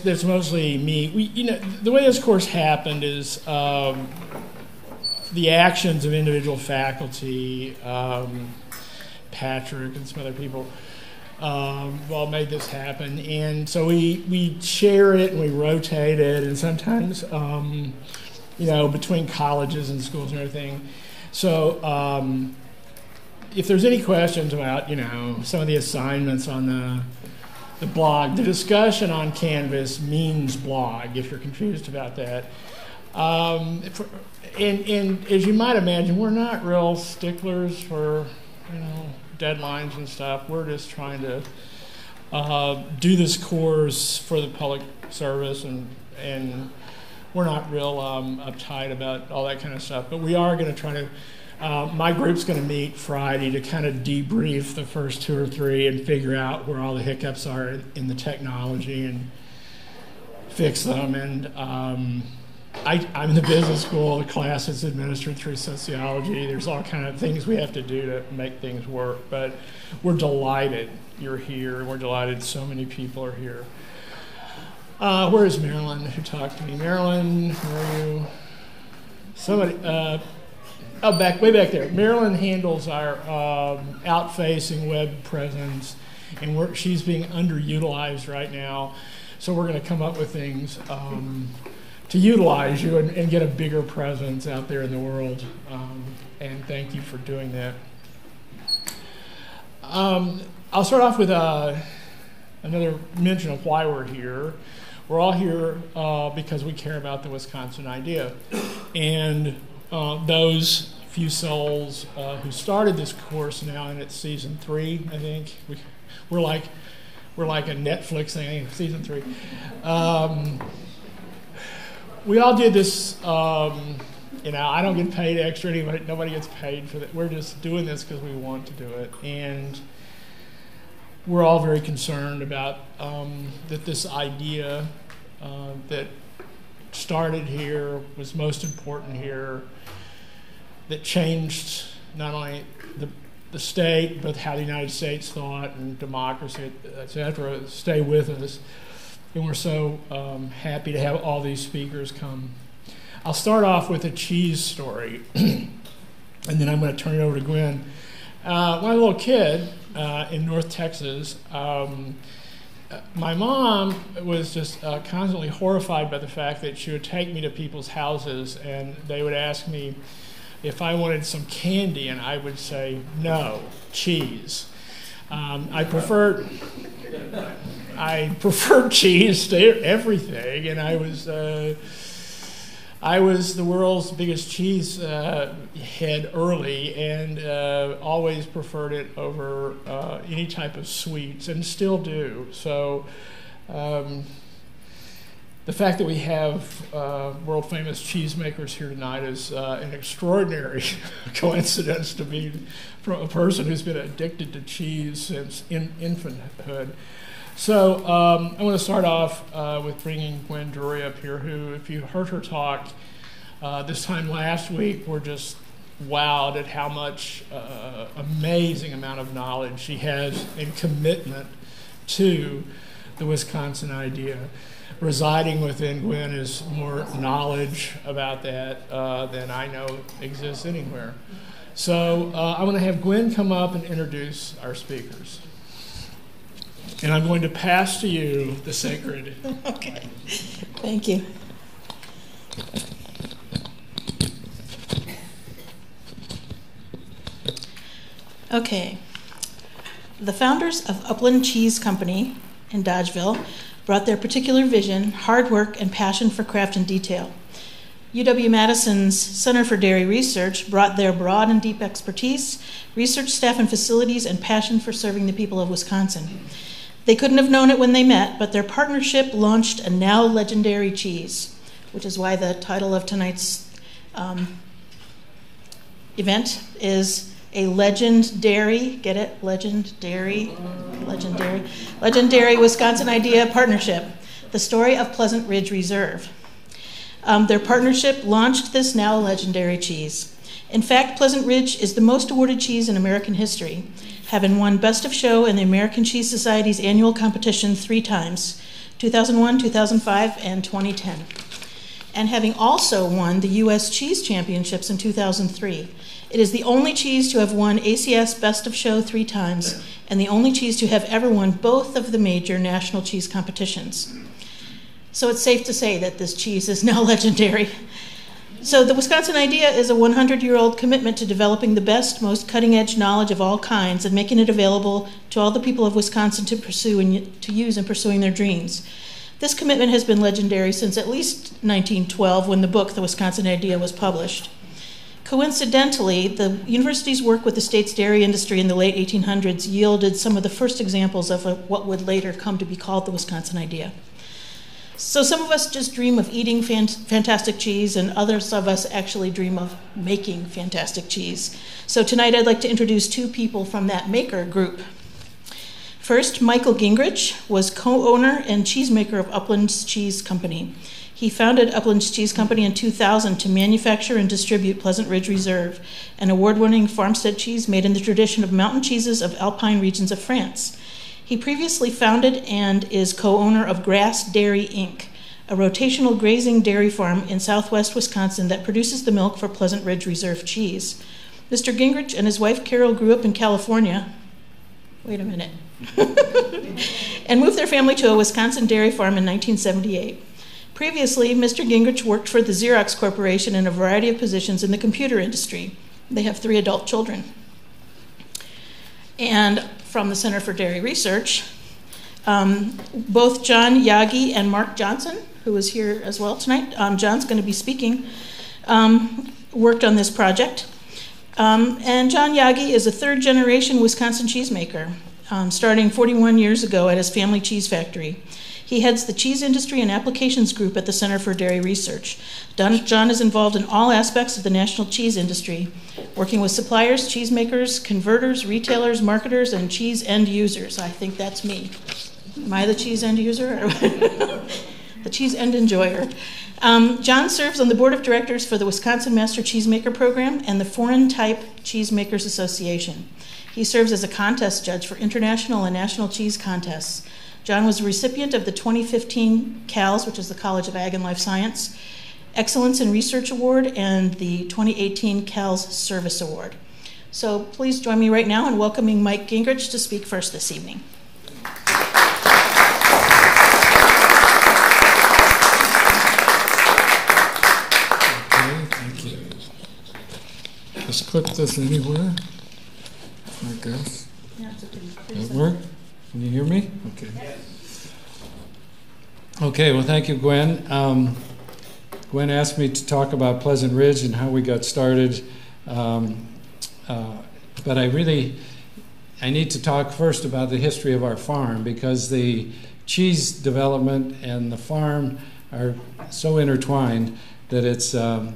that's mostly me. The way this course happened is the actions of individual faculty, Patrick and some other people, all made this happen. And so we share it and we rotate it, and sometimes, between colleges and schools and everything. So if there's any questions about, some of the assignments on the blog, the discussion on Canvas means blog, if you're confused about that. And as you might imagine, we're not real sticklers for, deadlines and stuff. We're just trying to do this course for the public service, and we're not real uptight about all that kind of stuff. But we are going to try to, my group's going to meet Friday to kind of debrief the first 2 or 3 and figure out where all the hiccups are in the technology and fix them. And I'm in the business school. The class is administered through sociology. There's all kind of things we have to do to make things work. But we're delighted you're here. We're delighted so many people are here. Where is Marilyn who talked to me? Marilyn, where are you? Somebody, way back there. Marilyn handles our out-facing web presence, and she's being underutilized right now. So we're going to come up with things to utilize you and get a bigger presence out there in the world. And thank you for doing that. I'll start off with another mention of why we're here. We're all here because we care about the Wisconsin idea. And those few souls who started this course now in its season 3, I think. We're like a Netflix thing, season 3. We all did this, I don't get paid extra, nobody gets paid for that. We're just doing this because we want to do it. And we're all very concerned about that this idea that started here, was most important here, that changed not only the state, but how the United States thought and democracy, et cetera, stay with us. And we're so happy to have all these speakers come. I'll start off with a cheese story, and then I'm going to turn it over to Gwen. When I was a little kid in North Texas, my mom was just constantly horrified by the fact that she would take me to people's houses, and they would ask me if I wanted some candy, and I would say, no, cheese. I preferred cheese to everything, and I was the world's biggest cheese head early, and always preferred it over any type of sweets, and still do. So the fact that we have world-famous cheesemakers here tonight is an extraordinary coincidence to me, from a person who's been addicted to cheese since infanthood. So I want to start off with bringing Gwen Drury up here, who, if you heard her talk this time last week, we're just wowed at how much amazing amount of knowledge she has and commitment to the Wisconsin idea. Residing within Gwen is more knowledge about that than I know exists anywhere. So I want to have Gwen come up and introduce our speakers. And I'm going to pass to you the sacred. Okay. Thank you. Okay. The founders of Upland Cheese Company in Dodgeville brought their particular vision, hard work, and passion for craft and detail. UW-Madison's Center for Dairy Research brought their broad and deep expertise, research staff and facilities, and passion for serving the people of Wisconsin. They couldn't have known it when they met, but their partnership launched a now legendary cheese, which is why the title of tonight's event is a legendary, get it? Legendary Wisconsin Idea Partnership, the story of Pleasant Ridge Reserve. Their partnership launched this now legendary cheese. In fact, Pleasant Ridge is the most awarded cheese in American history, having won Best of Show in the American Cheese Society's annual competition 3 times, 2001, 2005, and 2010. And having also won the U.S. Cheese Championships in 2003. It is the only cheese to have won ACS Best of Show 3 times, and the only cheese to have ever won both of the major national cheese competitions. So it's safe to say that this cheese is now legendary. So the Wisconsin Idea is a 100-year-old commitment to developing the best, most cutting-edge knowledge of all kinds and making it available to all the people of Wisconsin to pursue and to use in pursuing their dreams. This commitment has been legendary since at least 1912, when the book, The Wisconsin Idea, was published. Coincidentally, the university's work with the state's dairy industry in the late 1800s yielded some of the first examples of what would later come to be called the Wisconsin Idea. So some of us just dream of eating fantastic cheese, and others of us actually dream of making fantastic cheese. So tonight I'd like to introduce 2 people from that maker group. First, Michael Gingrich was co-owner and cheesemaker of Uplands Cheese Company. He founded Uplands Cheese Company in 2000 to manufacture and distribute Pleasant Ridge Reserve, an award-winning farmstead cheese made in the tradition of mountain cheeses of alpine regions of France. He previously founded and is co-owner of Grass Dairy, Inc., a rotational grazing dairy farm in southwest Wisconsin that produces the milk for Pleasant Ridge Reserve cheese. Mr. Gingrich and his wife Carol grew up in California. Wait a minute. And moved their family to a Wisconsin dairy farm in 1978. Previously, Mr. Gingrich worked for the Xerox Corporation in a variety of positions in the computer industry. They have 3 adult children. And from the Center for Dairy Research, both John Jaeggi and Mark Johnson, who is here as well tonight, John's going to be speaking, worked on this project. And John Jaeggi is a 3rd-generation Wisconsin cheesemaker, starting 41 years ago at his family cheese factory. He heads the Cheese Industry and Applications Group at the Center for Dairy Research. John is involved in all aspects of the national cheese industry, working with suppliers, cheesemakers, converters, retailers, marketers, and cheese end users. I think that's me. Am I the cheese end user? The cheese end enjoyer. John serves on the board of directors for the Wisconsin Master Cheesemaker Program and the Foreign Type Cheesemakers Association. He serves as a contest judge for international and national cheese contests. John was a recipient of the 2015 CALS, which is the College of Ag and Life Science, Excellence in Research Award, and the 2018 CALS Service Award. So please join me right now in welcoming Mike Gingrich to speak first this evening. Okay, thank you. Just clip this anywhere, I guess. Yeah, it's okay. Does that work? Can you hear me? Okay. Okay, well, thank you, Gwen. Gwen asked me to talk about Pleasant Ridge and how we got started. But I need to talk first about the history of our farm, because the cheese development and the farm are so intertwined that it's that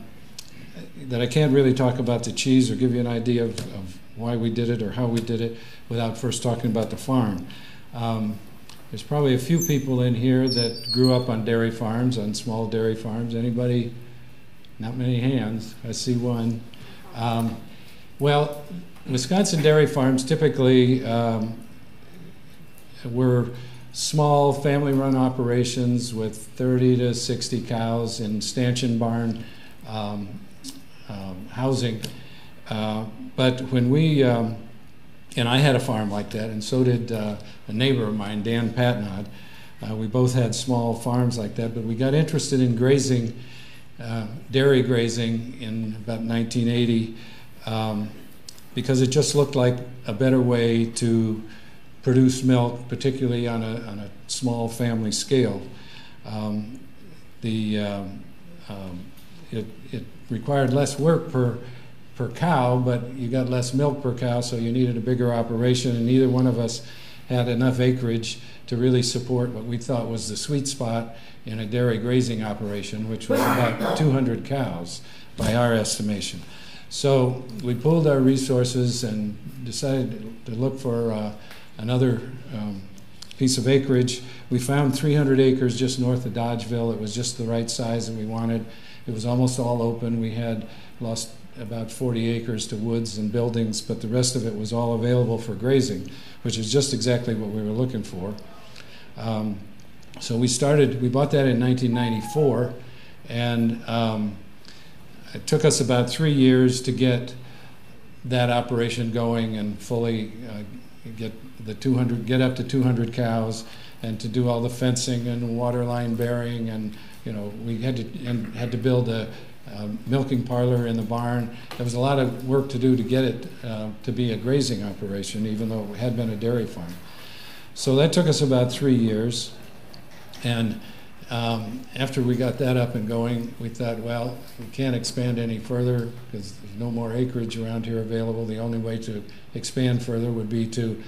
I can't really talk about the cheese or give you an idea of why we did it or how we did it without first talking about the farm. There's probably a few people in here that grew up on dairy farms, on small dairy farms. Anybody? Not many hands. I see one. Well, Wisconsin dairy farms typically were small family-run operations with 30 to 60 cows in stanchion barn housing. But when we and I had a farm like that, and so did a neighbor of mine, Dan Patnod. We both had small farms like that, but we got interested in grazing, dairy grazing, in about 1980 because it just looked like a better way to produce milk, particularly on a small family scale. It required less work per cow, but you got less milk per cow, so you needed a bigger operation, and neither one of us had enough acreage to really support what we thought was the sweet spot in a dairy grazing operation, which was about 200 cows by our estimation. So we pooled our resources and decided to look for another piece of acreage. We found 300 acres just north of Dodgeville. It was just the right size that we wanted. It was almost all open. We had lost about 40 acres to woods and buildings, but the rest of it was all available for grazing, which is just exactly what we were looking for. So we bought that in 1994, and it took us about 3 years to get that operation going and fully get up to 200 cows, and to do all the fencing and water line burying, and we had to build a milking parlor in the barn. There was a lot of work to do to get it to be a grazing operation, even though it had been a dairy farm. So that took us about 3 years, and after we got that up and going, we thought, well, we can't expand any further because there's no more acreage around here available. The only way to expand further would be to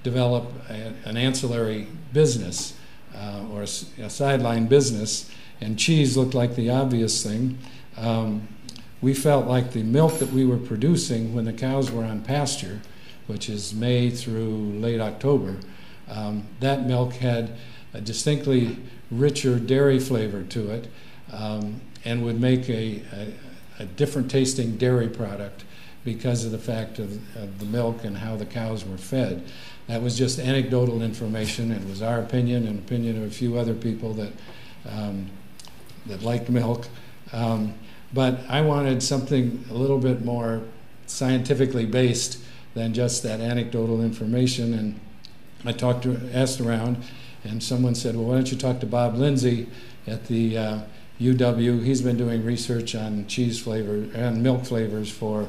develop an ancillary business or a sideline business, and cheese looked like the obvious thing. We felt like the milk that we were producing when the cows were on pasture, which is May through late October, that milk had a distinctly richer dairy flavor to it, and would make a different tasting dairy product because of the fact of the milk and how the cows were fed. That was just anecdotal information. It was our opinion and opinion of a few other people that liked milk. But I wanted something a little bit more scientifically based than just that anecdotal information. And I asked around, and someone said, well, why don't you talk to Bob Lindsay at the UW? He's been doing research on cheese flavor and milk flavors for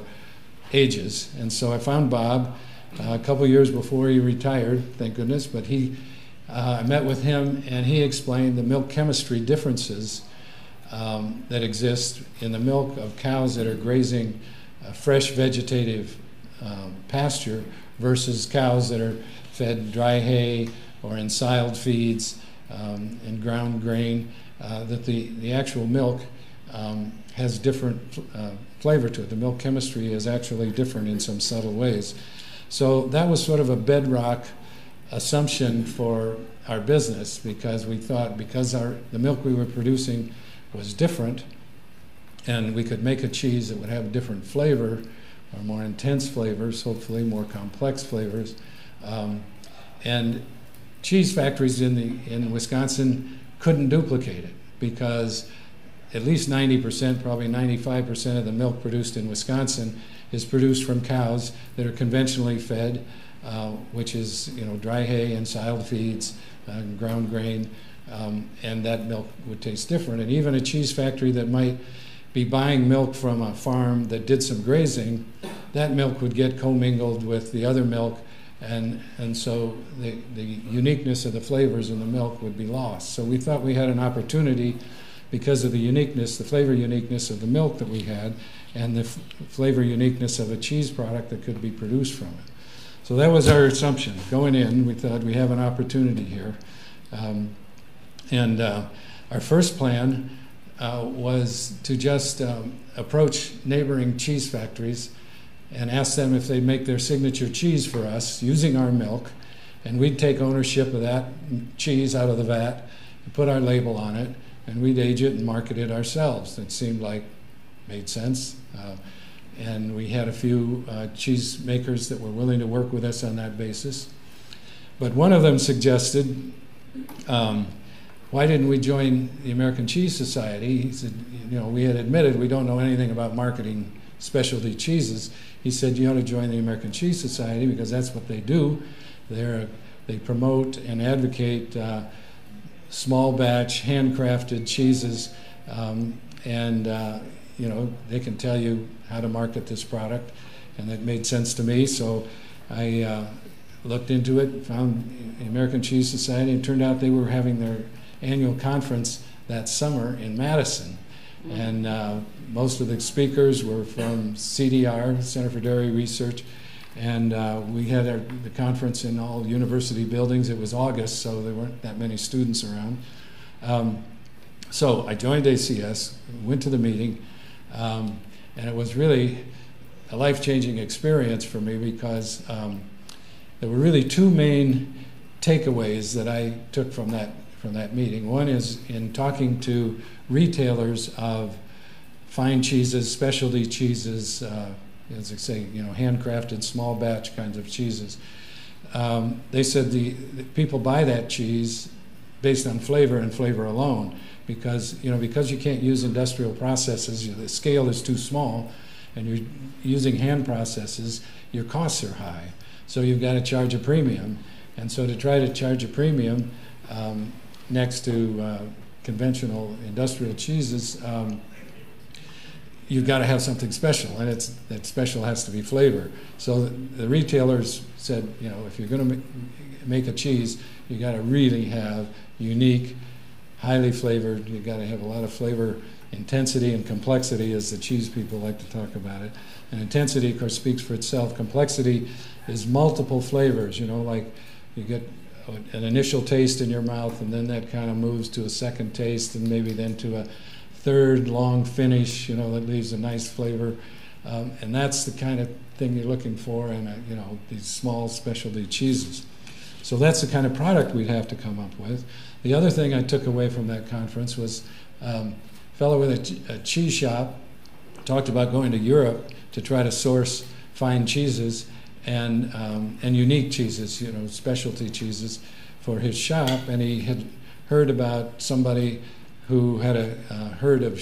ages. And so I found Bob a couple years before he retired, thank goodness, but I met with him, and he explained the milk chemistry differences that exist in the milk of cows that are grazing fresh vegetative pasture versus cows that are fed dry hay or in siled feeds and ground grain, that the actual milk has different flavor to it. The milk chemistry is actually different in some subtle ways. So that was sort of a bedrock assumption for our business, because we thought the milk we were producing was different, and we could make a cheese that would have different flavor, or more intense flavors, hopefully more complex flavors. And cheese factories in Wisconsin couldn't duplicate it, because at least 90%, probably 95% of the milk produced in Wisconsin is produced from cows that are conventionally fed, which is dry hay and siled feeds, ground grain, and that milk would taste different. And even a cheese factory that might be buying milk from a farm that did some grazing, that milk would get commingled with the other milk, and so the uniqueness of the flavors in the milk would be lost. So we thought we had an opportunity, because of the uniqueness, the flavor uniqueness of the milk that we had, and the flavor uniqueness of a cheese product that could be produced from it. So that was our assumption. Going in, we thought we have an opportunity here. Our first plan was to just approach neighboring cheese factories and ask them if they'd make their signature cheese for us using our milk, and we'd take ownership of that cheese out of the vat and put our label on it, and we'd age it and market it ourselves. It seemed like made sense. And we had a few cheese makers that were willing to work with us on that basis. But one of them suggested, why didn't we join the American Cheese Society? He said, we had admitted we don't know anything about marketing specialty cheeses. He said, you ought to join the American Cheese Society, because that's what they do. They promote and advocate small batch, handcrafted cheeses, and they can tell you how to market this product, and that made sense to me. So I looked into it, found the American Cheese Society, and it turned out they were having their annual conference that summer in Madison. And most of the speakers were from CDR, Center for Dairy Research, and we had the conference in all university buildings. It was August, so there weren't that many students around. So I joined ACS, went to the meeting, and it was really a life-changing experience for me, because there were really two main takeaways that I took from that meeting. One is in talking to retailers of fine cheeses, specialty cheeses, as I say, handcrafted, small batch kinds of cheeses. They said the people buy that cheese based on flavor and flavor alone, because you can't use industrial processes, the scale is too small, and you're using hand processes, your costs are high. So you've got to charge a premium. And so to try to charge a premium next to conventional industrial cheeses, you've got to have something special, and that special has to be flavor. So the retailers said, if you're going to make a cheese, you got to really have unique, highly flavored. You've got to have a lot of flavor intensity and complexity, as the cheese people like to talk about it. And intensity, of course, speaks for itself. Complexity is multiple flavors. Like you get an initial taste in your mouth, and then that kind of moves to a second taste, and maybe then to a third long finish, that leaves a nice flavor. And that's the kind of thing you're looking for in these small specialty cheeses. So that's the kind of product we'd have to come up with. The other thing I took away from that conference was a fellow with a cheese shop talked about going to Europe to try to source fine cheeses and unique cheeses, specialty cheeses for his shop. And he had heard about somebody who had a herd of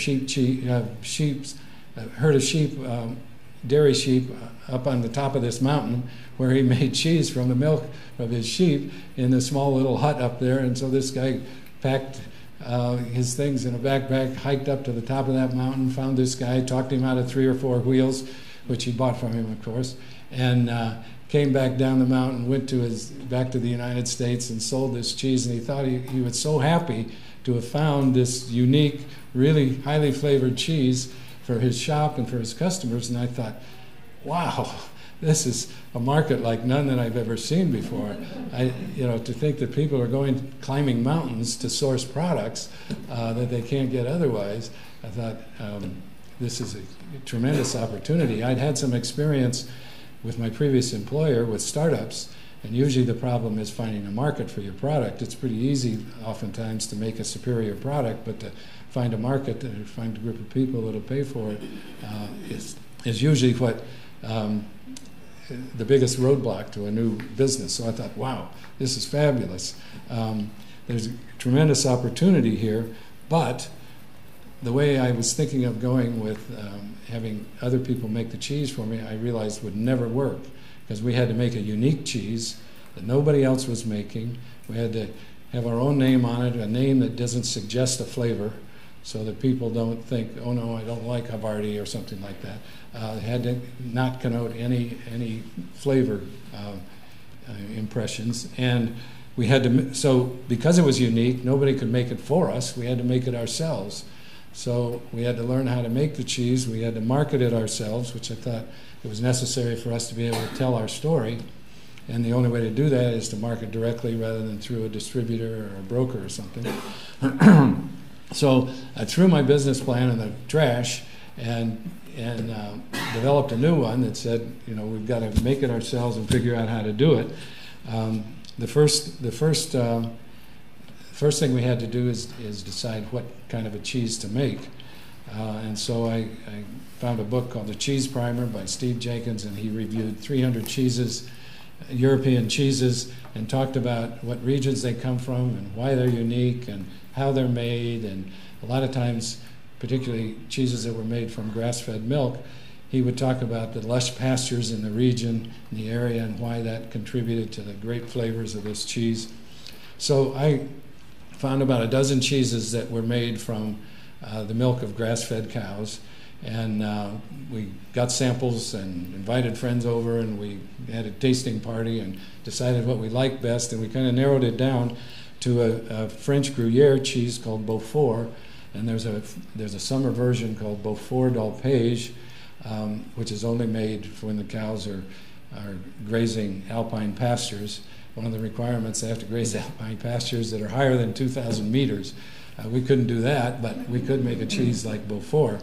dairy sheep up on the top of this mountain, where he made cheese from the milk of his sheep in a small little hut up there. And so this guy packed his things in a backpack, hiked up to the top of that mountain, found this guy, talked him out of 3 or 4 wheels, which he bought from him, of course, and came back down the mountain, went back to the United States and sold this cheese. And he thought he was so happy to have found this unique, really highly flavored cheese for his shop and for his customers. And I thought, wow, this is a market like none that I've ever seen before. To think that people are climbing mountains to source products that they can't get otherwise, I thought this is a tremendous opportunity. I'd had some experience with my previous employer with startups, and usually the problem is finding a market for your product. It's pretty easy oftentimes to make a superior product, but to find a market, to find a group of people that'll pay for it is usually what the biggest roadblock to a new business. So I thought, wow, this is fabulous. There's a tremendous opportunity here, but the way I was thinking of going with having other people make the cheese for me, I realized would never work, because we had to make a unique cheese that nobody else was making. We had to have our own name on it, a name that doesn't suggest a flavor, so that people don't think, oh no, I don't like Havarti or something like that. It had to not connote any flavor impressions. And we had to, so because it was unique, nobody could make it for us. We had to make it ourselves. So we had to learn how to make the cheese. We had to market it ourselves, which I thought it was necessary for us to be able to tell our story. And the only way to do that is to market directly rather than through a distributor or a broker or something. So I threw my business plan in the trash and developed a new one that said, we've got to make it ourselves and figure out how to do it. The first thing we had to do is decide what kind of a cheese to make. And so I found a book called The Cheese Primer by Steve Jenkins, and he reviewed 300 cheeses, European cheeses, and talked about what regions they come from and why they're unique and how they're made. And a lot of times, particularly cheeses that were made from grass-fed milk, he would talk about the lush pastures in the region, in the area, and why that contributed to the great flavors of this cheese. So I found about a dozen cheeses that were made from the milk of grass-fed cows, and we got samples and invited friends over, and we had a tasting party and decided what we liked best, and we kind of narrowed it down to a French Gruyere cheese called Beaufort, and there's a summer version called Beaufort d'Alpage, which is only made for when the cows are grazing alpine pastures. One of the requirements, they have to graze alpine pastures that are higher than 2,000 meters. We couldn't do that, but we could make a cheese like Beaufort.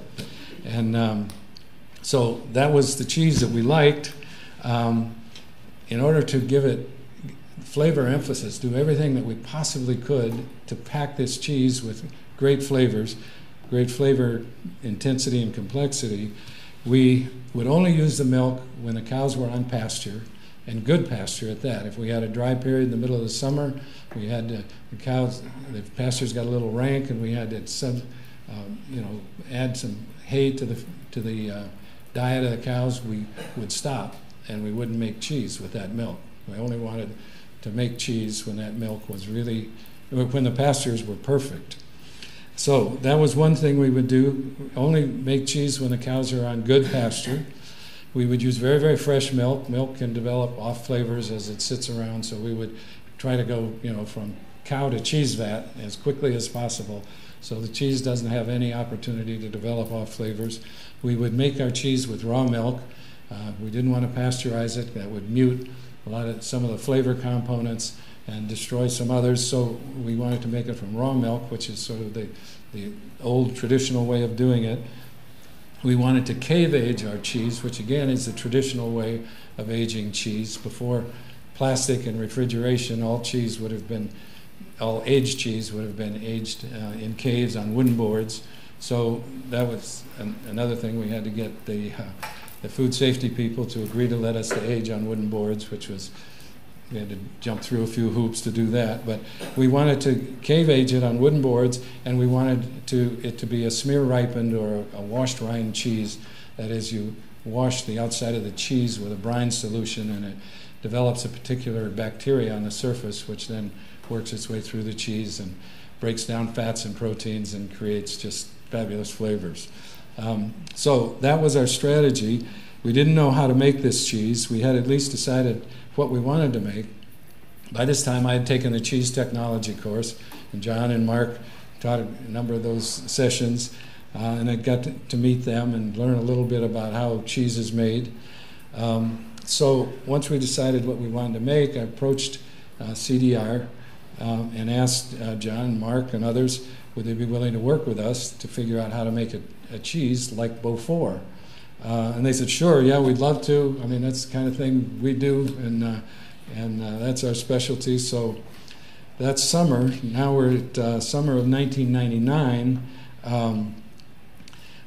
And so that was the cheese that we liked. In order to give it flavor emphasis, do everything that we possibly could to pack this cheese with great flavors, great flavor intensity and complexity, we would only use the milk when the cows were on pasture. and good pasture at that. If we had a dry period in the middle of the summer, we had the cows, the pastures got a little rank, and we had to add some hay to the diet of the cows. We would stop, and we wouldn't make cheese with that milk. We only wanted to make cheese when that milk was when the pastures were perfect. So that was one thing we would do, only make cheese when the cows are on good pasture. We would use very, very fresh milk. Milk can develop off flavors as it sits around, so we would try to go, from cow to cheese vat as quickly as possible, so the cheese doesn't have any opportunity to develop off flavors. We would make our cheese with raw milk. We didn't want to pasteurize it. That would mute some of the flavor components and destroy some others, so we wanted to make it from raw milk, which is sort of the old traditional way of doing it. We wanted to cave age our cheese, which again is the traditional way of aging cheese. Before plastic and refrigeration, all aged cheese would have been aged in caves on wooden boards. So that was another thing. We had to get the food safety people to agree to let us age on wooden boards, we had to jump through a few hoops to do that. But we wanted to cave age it on wooden boards, and we wanted it to be a smear ripened or a washed rind cheese. That is, you wash the outside of the cheese with a brine solution, and it develops a particular bacteria on the surface, which then works its way through the cheese and breaks down fats and proteins and creates just fabulous flavors. So that was our strategy. We didn't know how to make this cheese. We had at least decided what we wanted to make. By this time, I had taken the cheese technology course, and John and Mark taught a number of those sessions, and I got to meet them and learn a little bit about how cheese is made. So once we decided what we wanted to make, I approached CDR and asked John and Mark and others, would they be willing to work with us to figure out how to make a cheese like Beaufort? And they said, sure, yeah, we'd love to. I mean, that's the kind of thing we do, and that's our specialty. So that summer, now we're at summer of 1999,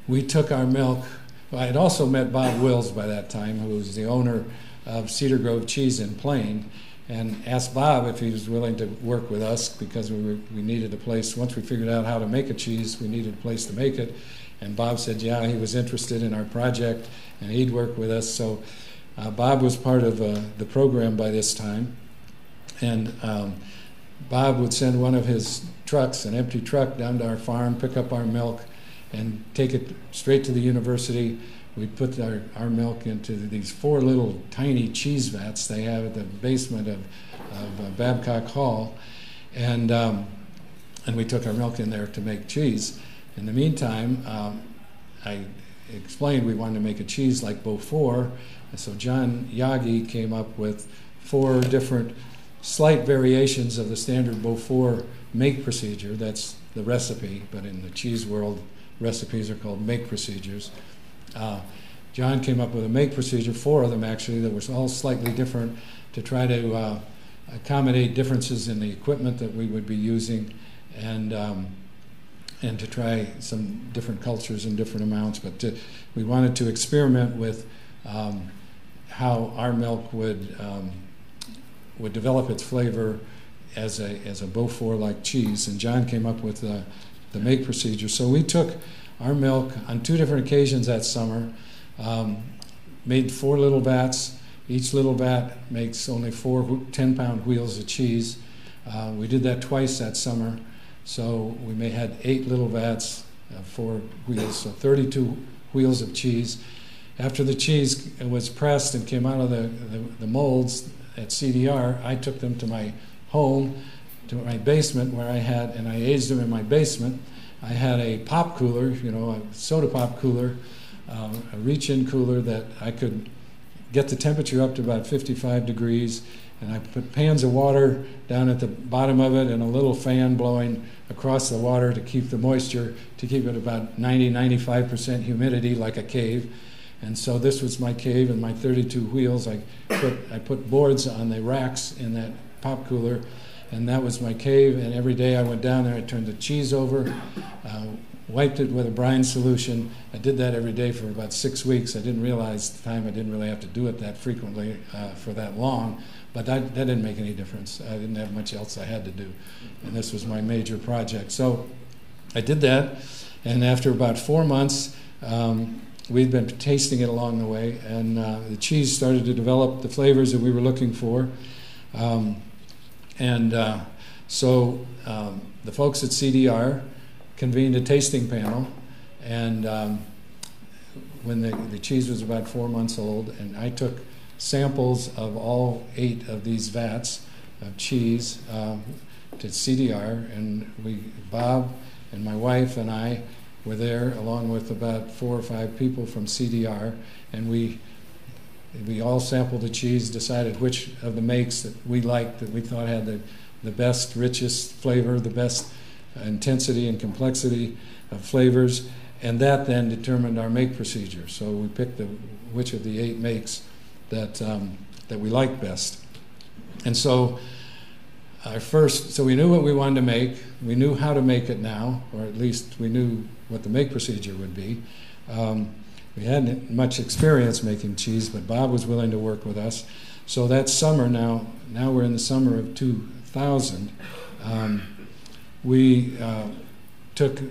we took our milk. Well, I had also met Bob Wills by that time, who was the owner of Cedar Grove Cheese in Plain, and asked Bob if he was willing to work with us because we needed a place. Once we figured out how to make a cheese, we needed a place to make it. And Bob said, yeah, he was interested in our project, and he'd work with us. So Bob was part of the program by this time. And Bob would send one of his trucks, an empty truck, down to our farm, pick up our milk, and take it straight to the university. We'd put our milk into these 4 little tiny cheese vats they have at the basement of Babcock Hall. And we took our milk in there to make cheese. In the meantime, I explained we wanted to make a cheese like Beaufort, and so John Jaeggi came up with 4 different slight variations of the standard Beaufort make procedure. That's the recipe, but in the cheese world, recipes are called make procedures. John came up with a make procedure, 4 of them actually, that was all slightly different to try to accommodate differences in the equipment that we would be using, and to try some different cultures in different amounts. But we wanted to experiment with how our milk would develop its flavor as a Beaufort-like cheese. And John came up with the make procedure. So we took our milk on 2 different occasions that summer, made 4 little vats. Each little vat makes only 4 10-pound wheels of cheese. We did that twice that summer. So we had 8 little vats, 4 wheels, so 32 wheels of cheese. After the cheese was pressed and came out of the molds at CDR, I took them to my home, to my basement where and I aged them in my basement. I had a pop cooler, a soda pop cooler, a reach-in cooler that I could get the temperature up to about 55 degrees, and I put pans of water down at the bottom of it and a little fan blowing across the water to keep the moisture, to keep it about 90-95% humidity like a cave. And so this was my cave and my 32 wheels. I put boards on the racks in that pop cooler, and that was my cave. And every day I went down there, I turned the cheese over, wiped it with a brine solution. I did that every day for about 6 weeks. I didn't realize at the time I didn't really have to do it that frequently for that long, but that didn't make any difference. I didn't have much else I had to do, and this was my major project. So I did that, and after about 4 months, we'd been tasting it along the way, and the cheese started to develop the flavors that we were looking for. So the folks at CDR convened a tasting panel, and when the cheese was about 4 months old, and I took samples of all 8 of these vats of cheese to CDR, and Bob and my wife and I were there along with about 4 or 5 people from CDR, and we all sampled the cheese, decided which of the makes that we liked, that we thought had the best, richest flavor, the best intensity and complexity of flavors, and that then determined our make procedure. So we picked which of the 8 makes that we liked best. And so so we knew what we wanted to make. We knew how to make it now, or at least we knew what the make procedure would be. We hadn't much experience making cheese, but Bob was willing to work with us. So that summer, now we're in the summer of 2000,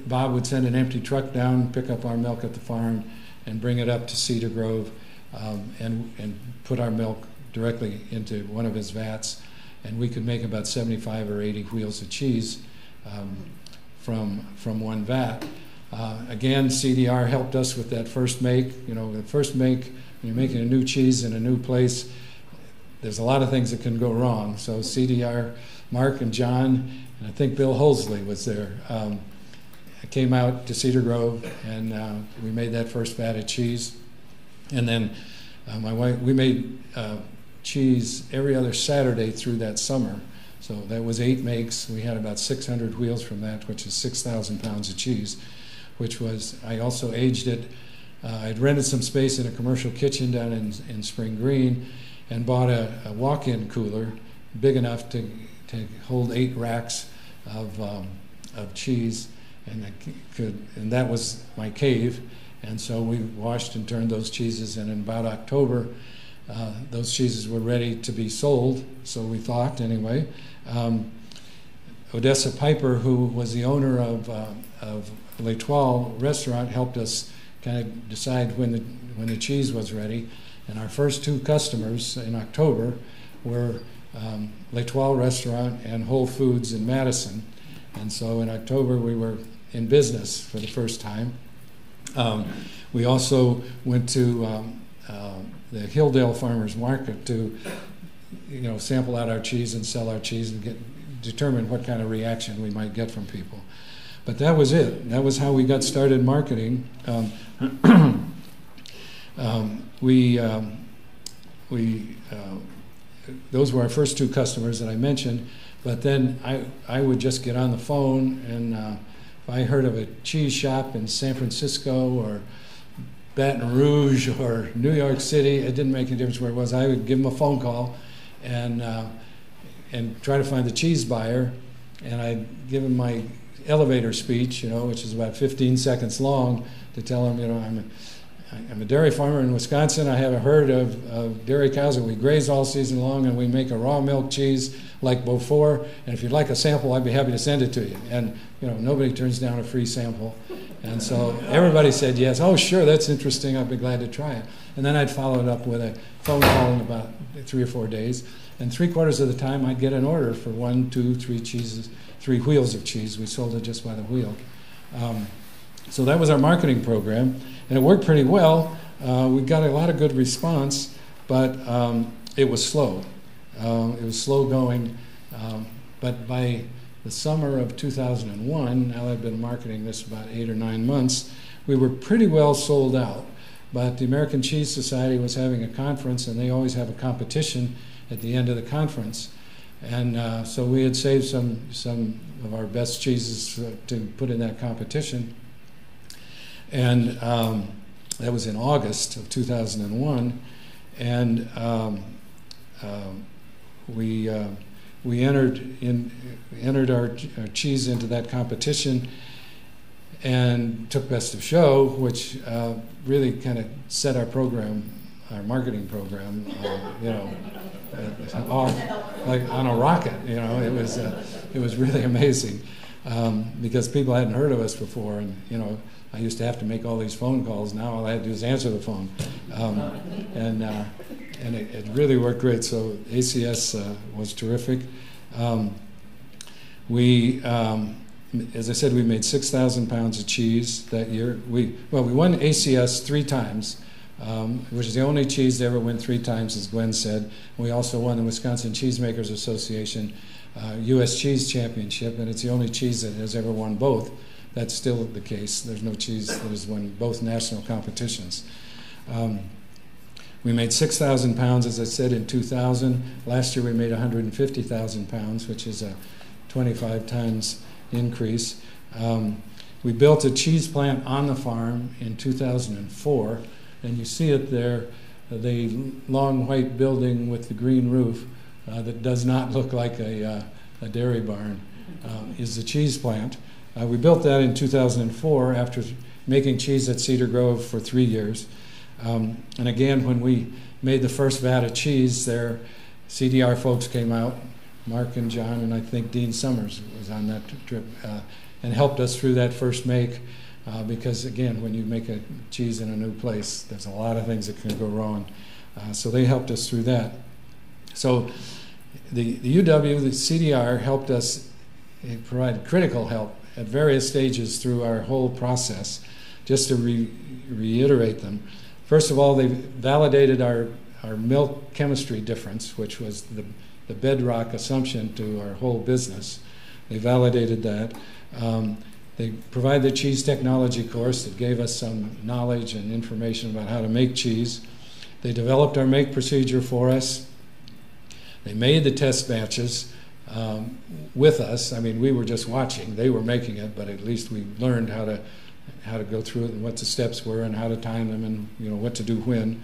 Bob would send an empty truck down, pick up our milk at the farm, and bring it up to Cedar Grove, and put our milk directly into one of his vats, and we could make about 75 or 80 wheels of cheese from one vat. Again, CDR helped us with that first make. The first make, when you're making a new cheese in a new place, there's a lot of things that can go wrong. So CDR, Mark and John, and I think Bill Holsley was there, came out to Cedar Grove, and we made that first vat of cheese. And then my wife, we made cheese every other Saturday through that summer. So that was 8 makes. We had about 600 wheels from that, which is 6,000 pounds of cheese, which was, I also aged it. I'd rented some space in a commercial kitchen down in Spring Green, and bought a walk-in cooler big enough to hold 8 racks of cheese, and that was my cave. And so we washed and turned those cheeses, and in about October, those cheeses were ready to be sold, so we thought anyway. Odessa Piper, who was the owner of L'Etoile restaurant, helped us kind of decide when the cheese was ready. And our first 2 customers in October were L'Etoile restaurant and Whole Foods in Madison. And so in October we were in business for the first time. We also went to the Hilldale Farmers Market to sample out our cheese and sell our cheese and determine what kind of reaction we might get from people. But that was it. That was how we got started marketing. Those were our first 2 customers that I mentioned. But then I would just get on the phone, and if I heard of a cheese shop in San Francisco or Baton Rouge or New York City, it didn't make any difference where it was. I would give them a phone call and try to find the cheese buyer, and I'd give them my elevator speech, which is about 15 seconds long, to tell them, I'm a dairy farmer in Wisconsin. I have a herd of dairy cows that we graze all season long, and we make a raw milk cheese like Beaufort. And if you'd like a sample, I'd be happy to send it to you. And nobody turns down a free sample. And so everybody said yes. Oh, sure, that's interesting. I'd be glad to try it. And then I'd follow it up with a phone call in about 3 or 4 days. And 3/4 of the time, I'd get an order for 1, 2, 3 cheeses, 3 wheels of cheese. We sold it just by the wheel. So that was our marketing program, and it worked pretty well. We got a lot of good response, but it was slow. It was slow going, but by the summer of 2001, now I've been marketing this about 8 or 9 months, we were pretty well sold out. But the American Cheese Society was having a conference, and they always have a competition at the end of the conference. And so we had saved some of our best cheeses to put in that competition. And that was in August of 2001. And we we entered our cheese into that competition and took Best of Show, which really kind of set our program, our marketing program, off like on a rocket. It was really amazing because people hadn't heard of us before, and I used to have to make all these phone calls. Now all I had to do is answer the phone, and it really worked great. So ACS was terrific. As I said, we made 6,000 pounds of cheese that year. We won ACS 3 times, which is the only cheese to ever win 3 times, as Gwen said. We also won the Wisconsin Cheesemakers Association U.S. Cheese Championship, and it's the only cheese that has ever won both. That's still the case. There's no cheese that has won both national competitions. We made 6,000 pounds, as I said, in 2000. Last year we made 150,000 pounds, which is a 25 times increase. We built a cheese plant on the farm in 2004, and you see it there, the long white building with the green roof that does not look like a dairy barn is the cheese plant. We built that in 2004 after making cheese at Cedar Grove for 3 years. And again, when we made the first vat of cheese there, CDR folks came out, Mark and John, and I think Dean Summers was on that trip, and helped us through that first make, because again, when you make a cheese in a new place, there's a lot of things that can go wrong. So they helped us through that. So the UW, the CDR, helped us provide critical help at various stages through our whole process. Just to reiterate them, first of all, they validated our milk chemistry difference, which was the bedrock assumption to our whole business. They validated that. They provided the cheese technology course that gave us some knowledge and information about how to make cheese. They developed our make procedure for us. They made the test batches with us. I mean, we were just watching. They were making it, but at least we learned how to go through it and what the steps were and how to time them and what to do when.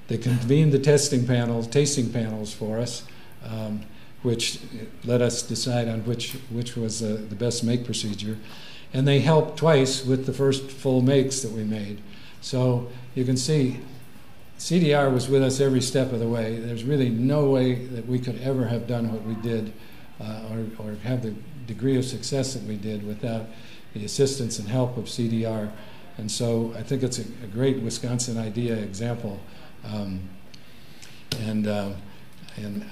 They convened the tasting panels for us, which let us decide on which was the best make procedure. And they helped twice with the first full makes that we made. So you can see CDR was with us every step of the way. There's really no way that we could ever have done what we did or have the degree of success that we did without the assistance and help of CDR. And so I think it's a great Wisconsin idea example. And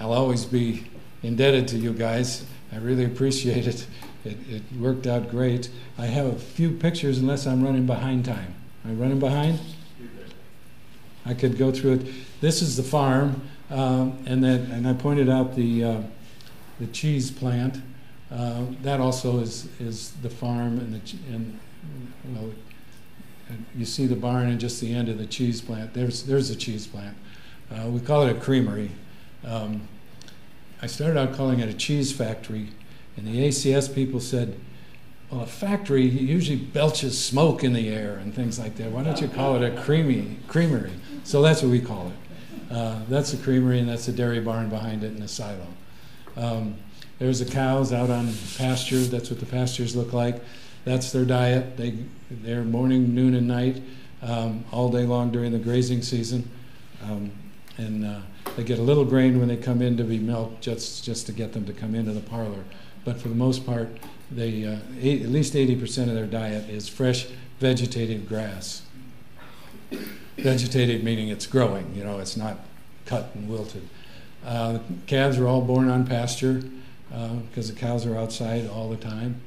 I'll always be indebted to you guys. I really appreciate it. It worked out great. I have a few pictures unless I'm running behind time. Am I running behind? I could go through it. This is the farm, and I pointed out the cheese plant. That also is the farm, and you see the barn and just the end of the cheese plant. There's the cheese plant. We call it a creamery. I started out calling it a cheese factory, and the ACS people said, well, a factory usually belches smoke in the air and things like that. Why don't you call it a creamery? So that's what we call it. That's the creamery, and that's the dairy barn behind it and the silo. There's the cows out on pasture. That's what the pastures look like. That's their diet. They're morning, noon, and night, all day long during the grazing season. They get a little grain when they come in to be milked, just to get them to come into the parlor. But for the most part, they at least 80% of their diet is fresh vegetative grass. Vegetative meaning it's growing, it's not cut and wilted. The calves are all born on pasture because the cows are outside all the time.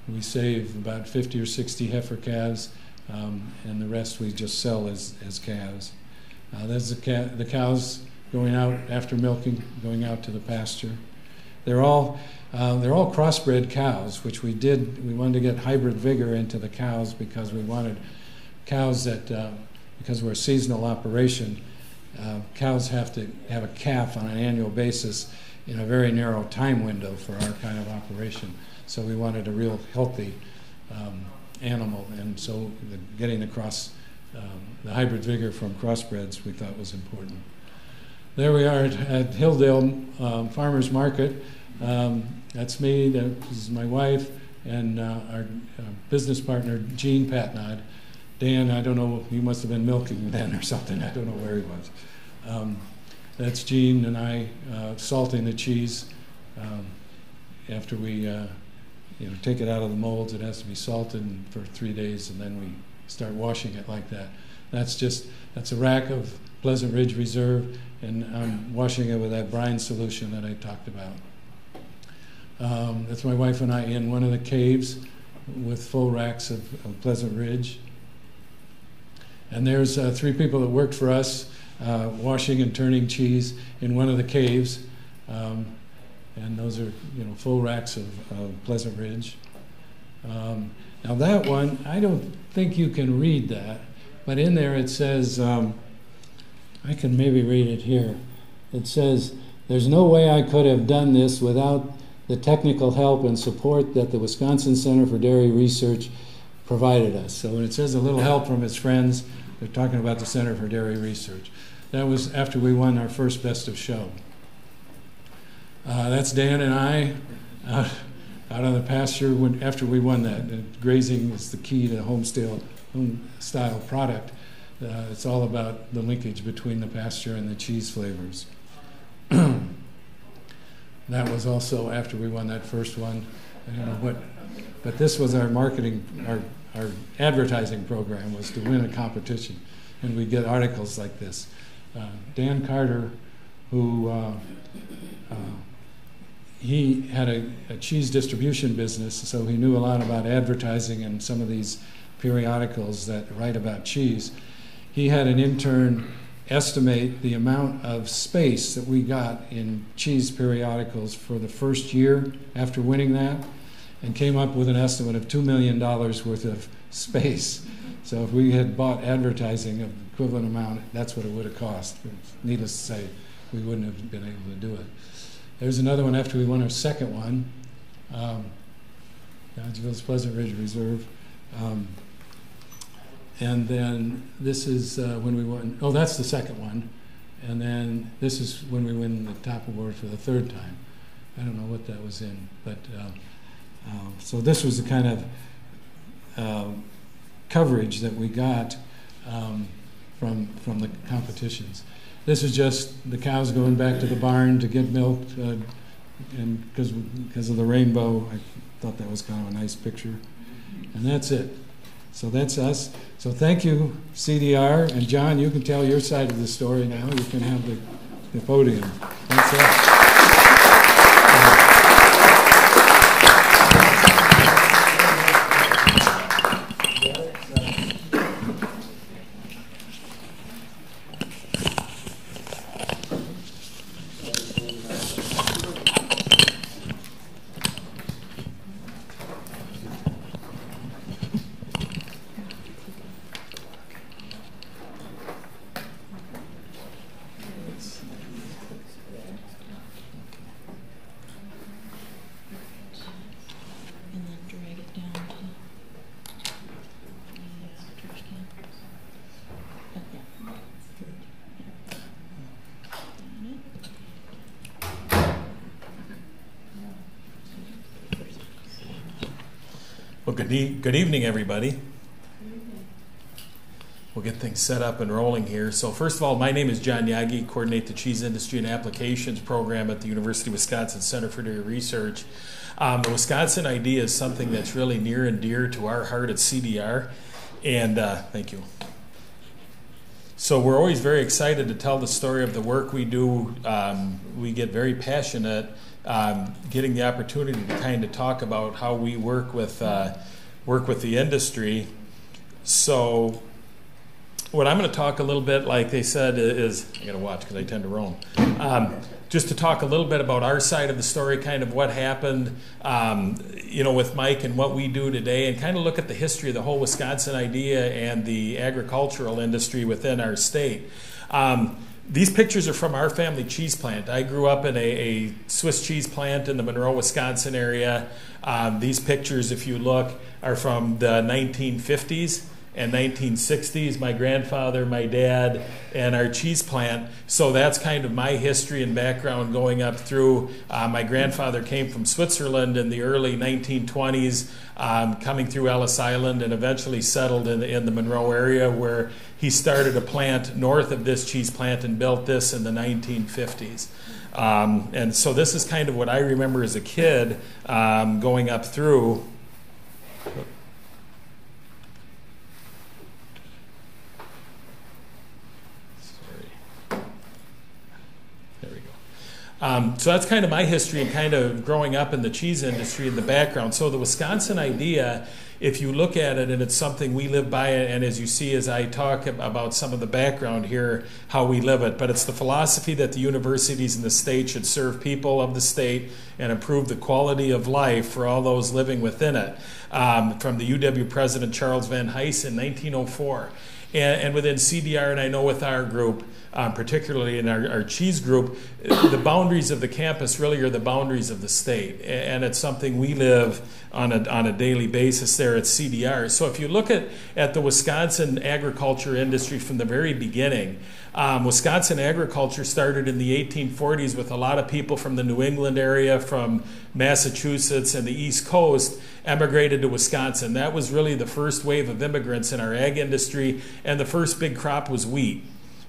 We save about 50 or 60 heifer calves, and the rest we just sell as calves. There's the cows going out after milking, going out to the pasture. They're all crossbred cows, which we did. We wanted to get hybrid vigor into the cows because we wanted cows that, because we're a seasonal operation, cows have to have a calf on an annual basis in a very narrow time window for our kind of operation. So we wanted a real healthy animal, and so getting the hybrid vigor from crossbreds we thought was important. there we are at Hilldale Farmers Market. That's me, this is my wife, and our business partner, Gene Patnod. Dan, I don't know, he must have been milking then or something. I don't know where he was. That's Gene and I salting the cheese. After we take it out of the molds, it has to be salted for 3 days, and then we start washing it like that. That's a rack of Pleasant Ridge Reserve, and I'm washing it with that brine solution that I talked about. That's my wife and I in one of the caves with full racks of Pleasant Ridge. And there's 3 people that worked for us washing and turning cheese in one of the caves. And those are full racks of Pleasant Ridge. Now that one, I don't think you can read that, but in there it says, I can maybe read it here. It says, "There's no way I could have done this without the technical help and support that the Wisconsin Center for Dairy Research provided us." So when it says a little help from his friends, they're talking about the Center for Dairy Research. That was after we won our first Best of Show. That's Dan and I out on the pasture after we won that. And grazing is the key to home-style product. It's all about the linkage between the pasture and the cheese flavors. That was also after we won that first one. I don't know what, but this was our marketing, our advertising program was to win a competition, and we get articles like this. Dan Carter, who he had a cheese distribution business, so he knew a lot about advertising and some of these periodicals that write about cheese. He had an intern estimate the amount of space that we got in cheese periodicals for the first year after winning that, and came up with an estimate of $2 million worth of space. So if we had bought advertising of the equivalent amount, that's what it would have cost. Needless to say, we wouldn't have been able to do it. There's another one after we won our second one, Dodgeville's Pleasant Ridge Reserve. And then this is when we won, oh, that's the second one. And then this is when we win the top award for the third time. I don't know what that was in, but so this was the kind of coverage that we got from the competitions. This is just the cows going back to the barn to get milked, and because of the rainbow, I thought that was kind of a nice picture. And that's it. So that's us. So thank you, CDR. And John, you can tell your side of the story now. You can have the podium. Thanks a lot. Well, good evening, everybody. We'll get things set up and rolling here. So first of all, my name is John Jaeggi, coordinate the Cheese Industry and Applications program at the University of Wisconsin Center for Dairy Research. The Wisconsin idea is something that's really near and dear to our heart at CDR, and thank you. So we're always very excited to tell the story of the work we do. We get very passionate getting the opportunity to kind of talk about how we work with the industry. So what I'm going to talk a little bit, like they said, is, I got to watch because I tend to roam, just to talk a little bit about our side of the story, kind of what happened, with Mike and what we do today, and kind of look at the history of the whole Wisconsin idea and the agricultural industry within our state. These pictures are from our family cheese plant. I grew up in a Swiss cheese plant in the Monroe, Wisconsin area. These pictures, if you look, are from the 1950s. and 1960s, my grandfather, my dad, and our cheese plant. So that's kind of my history and background going up through. My grandfather came from Switzerland in the early 1920s, coming through Ellis Island, and eventually settled in the Monroe area, where he started a plant north of this cheese plant and built this in the 1950s. And so this is kind of what I remember as a kid going up through. So that's kind of my history and kind of growing up in the cheese industry in the background. So the Wisconsin idea, if you look at it, and it's something we live by, and as you see as I talk about some of the background here, how we live it, but it's the philosophy that the universities in the state should serve people of the state and improve the quality of life for all those living within it. From the UW president Charles Van Hise in 1904. And within CDR, and I know with our group, particularly in our cheese group, the boundaries of the campus really are the boundaries of the state. And it's something we live on a daily basis there at CDR. So if you look at the Wisconsin agriculture industry from the very beginning, Wisconsin agriculture started in the 1840s with a lot of people from the New England area, from Massachusetts and the East Coast, emigrated to Wisconsin. That was really the first wave of immigrants in our ag industry, and the first big crop was wheat.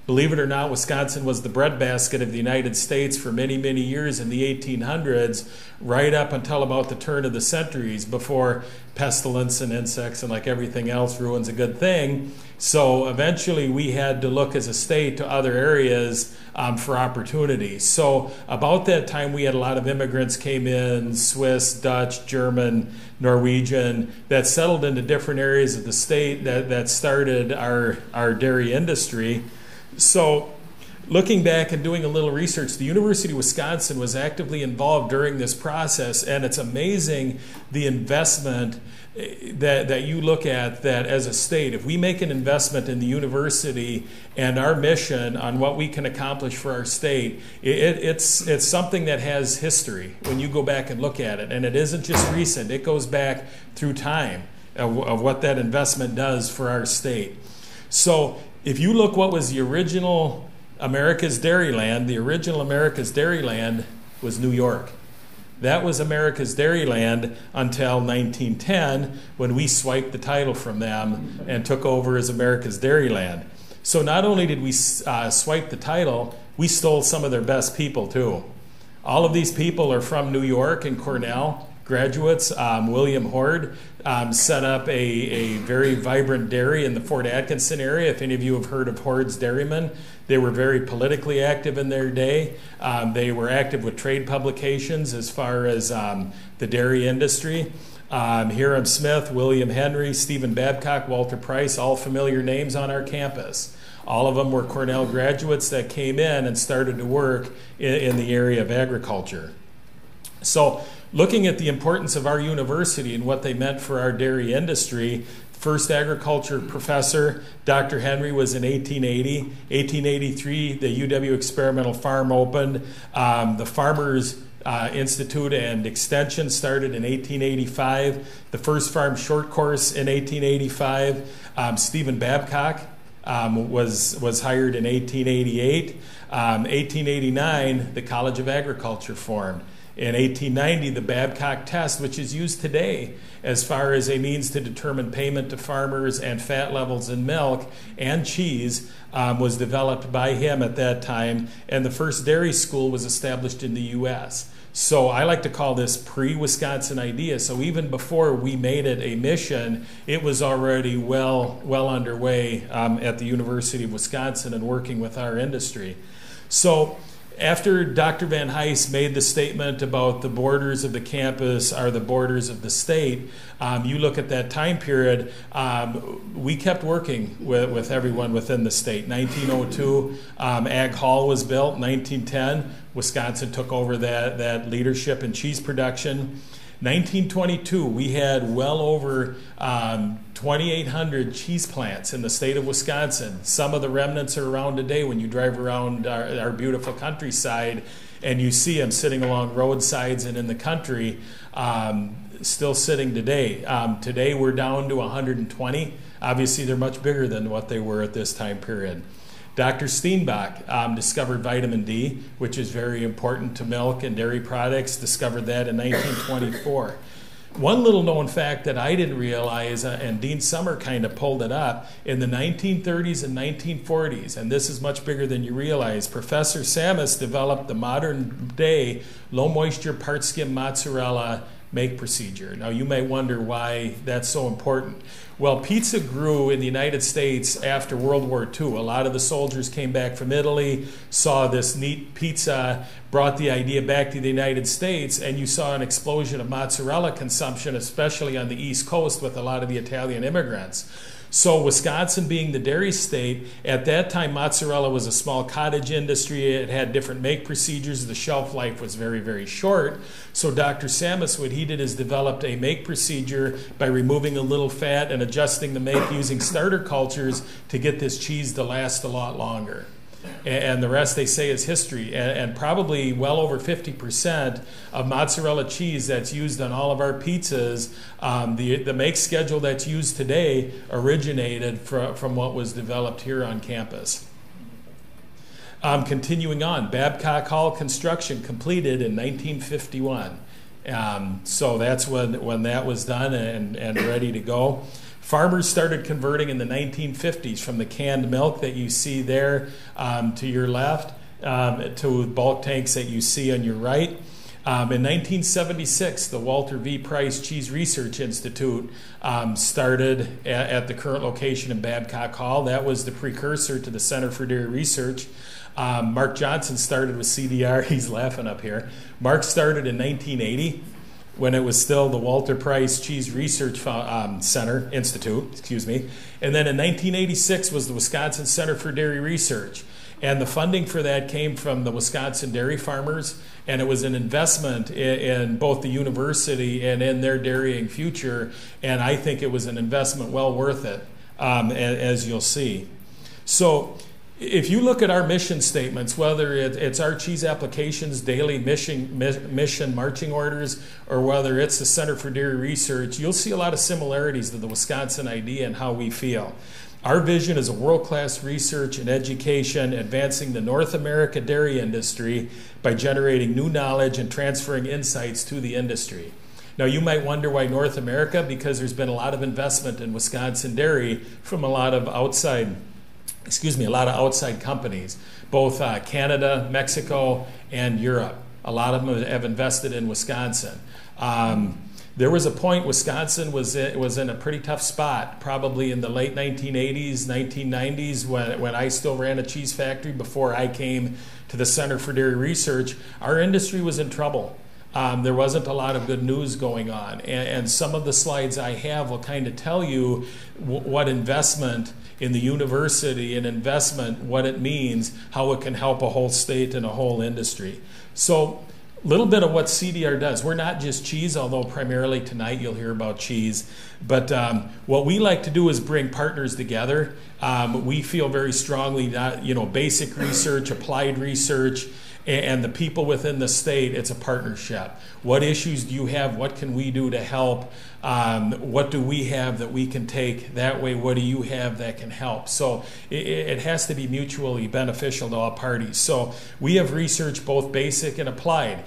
Believe it or not, Wisconsin was the breadbasket of the United States for many, many years in the 1800s, right up until about the turn of the centuries, before pestilence and insects and like everything else ruins a good thing. So eventually we had to look as a state to other areas for opportunities. So about that time we had a lot of immigrants came in, Swiss, Dutch, German, Norwegian, that settled into different areas of the state that started our dairy industry. So looking back and doing a little research, the University of Wisconsin was actively involved during this process, and it's amazing the investment that you look at that as a state. If we make an investment in the university and our mission on what we can accomplish for our state, it's something that has history when you go back and look at it. And it isn't just recent, it goes back through time of what that investment does for our state. So if you look what was the original America's Dairyland, the original America's Dairyland was New York. That was America's Dairyland until 1910, when we swiped the title from them and took over as America's Dairyland. So not only did we swipe the title, we stole some of their best people too. All of these people are from New York and Cornell graduates. William Hord set up a very vibrant dairy in the Fort Atkinson area. If any of you have heard of Hord's Dairymen, they were very politically active in their day. They were active with trade publications as far as the dairy industry. Hiram Smith, William Henry, Stephen Babcock, Walter Price, all familiar names on our campus. All of them were Cornell graduates that came in and started to work in the area of agriculture. So looking at the importance of our university and what they meant for our dairy industry, first agriculture professor, Dr. Henry, was in 1880. 1883, the UW Experimental Farm opened. The Farmers Institute and Extension started in 1885. The first farm short course in 1885. Stephen Babcock was hired in 1888. 1889, the College of Agriculture formed. In 1890, the Babcock test, which is used today as far as a means to determine payment to farmers and fat levels in milk and cheese, was developed by him at that time, and the first dairy school was established in the U.S. So I like to call this pre-Wisconsin idea. So even before we made it a mission, it was already well underway at the University of Wisconsin and working with our industry. So after Dr. Van Hise made the statement about the borders of the campus are the borders of the state, you look at that time period, we kept working with everyone within the state. 1902, Ag Hall was built. 1910, Wisconsin took over that leadership in cheese production. 1922, we had well over 2,800 cheese plants in the state of Wisconsin. Some of the remnants are around today when you drive around our beautiful countryside and you see them sitting along roadsides and in the country. still sitting today. Today we're down to 120. Obviously, they're much bigger than what they were at this time period. Dr. Steenbach discovered vitamin D, which is very important to milk and dairy products, discovered that in 1924. One little known fact that I didn't realize, and Dean Summer kind of pulled it up, in the 1930s and 1940s, and this is much bigger than you realize, Professor Samus developed the modern day low moisture part skim mozzarella make procedure. Now you may wonder why that's so important. Well, pizza grew in the United States after World War II. A lot of the soldiers came back from Italy, saw this neat pizza, brought the idea back to the United States, and you saw an explosion of mozzarella consumption, especially on the East Coast with a lot of the Italian immigrants. So Wisconsin being the dairy state, at that time mozzarella was a small cottage industry. It had different make procedures. The shelf life was very, very short. So Dr. Samus, what he did is developed a make procedure by removing a little fat and adjusting the make using starter cultures to get this cheese to last a lot longer. And the rest, they say, is history. And probably well over 50% of mozzarella cheese that's used on all of our pizzas, the make schedule that's used today originated from what was developed here on campus. Continuing on, Babcock Hall construction completed in 1951. So that's when that was done and ready to go. Farmers started converting in the 1950s from the canned milk that you see there to your left to bulk tanks that you see on your right. In 1976, the Walter V. Price Cheese Research Institute started at the current location in Babcock Hall. That was the precursor to the Center for Dairy Research. Mark Johnson started with CDR. He's laughing up here. Mark started in 1980. When it was still the Walter Price Cheese Research Center Institute, and then in 1986 was the Wisconsin Center for Dairy Research, and the funding for that came from the Wisconsin dairy farmers, and it was an investment in both the university and in their dairying future, and I think it was an investment well worth it, as you'll see. So if you look at our mission statements, whether it's our cheese applications daily mission marching orders, or whether it's the Center for Dairy Research, you'll see a lot of similarities to the Wisconsin idea and how we feel. Our vision is a world-class research and education, advancing the North America dairy industry by generating new knowledge and transferring insights to the industry. Now, you might wonder why North America, because there's been a lot of investment in Wisconsin dairy from a lot of outside companies, both Canada, Mexico, and Europe. A lot of them have invested in Wisconsin. There was a point Wisconsin was in a pretty tough spot, probably in the late 1980s, 1990s, when I still ran a cheese factory before I came to the Center for Dairy Research. Our industry was in trouble. There wasn't a lot of good news going on. And some of the slides I have will kind of tell you what investment in the university and investment, what it means, how it can help a whole state and a whole industry. So a little bit of what CDR does. We're not just cheese, although primarily tonight you'll hear about cheese. But what we like to do is bring partners together. We feel very strongly that, basic research, applied research, and the people within the state, it's a partnership. What issues do you have? What can we do to help? What do we have that we can take that way? What do you have that can help? So it has to be mutually beneficial to all parties. So we have research both basic and applied.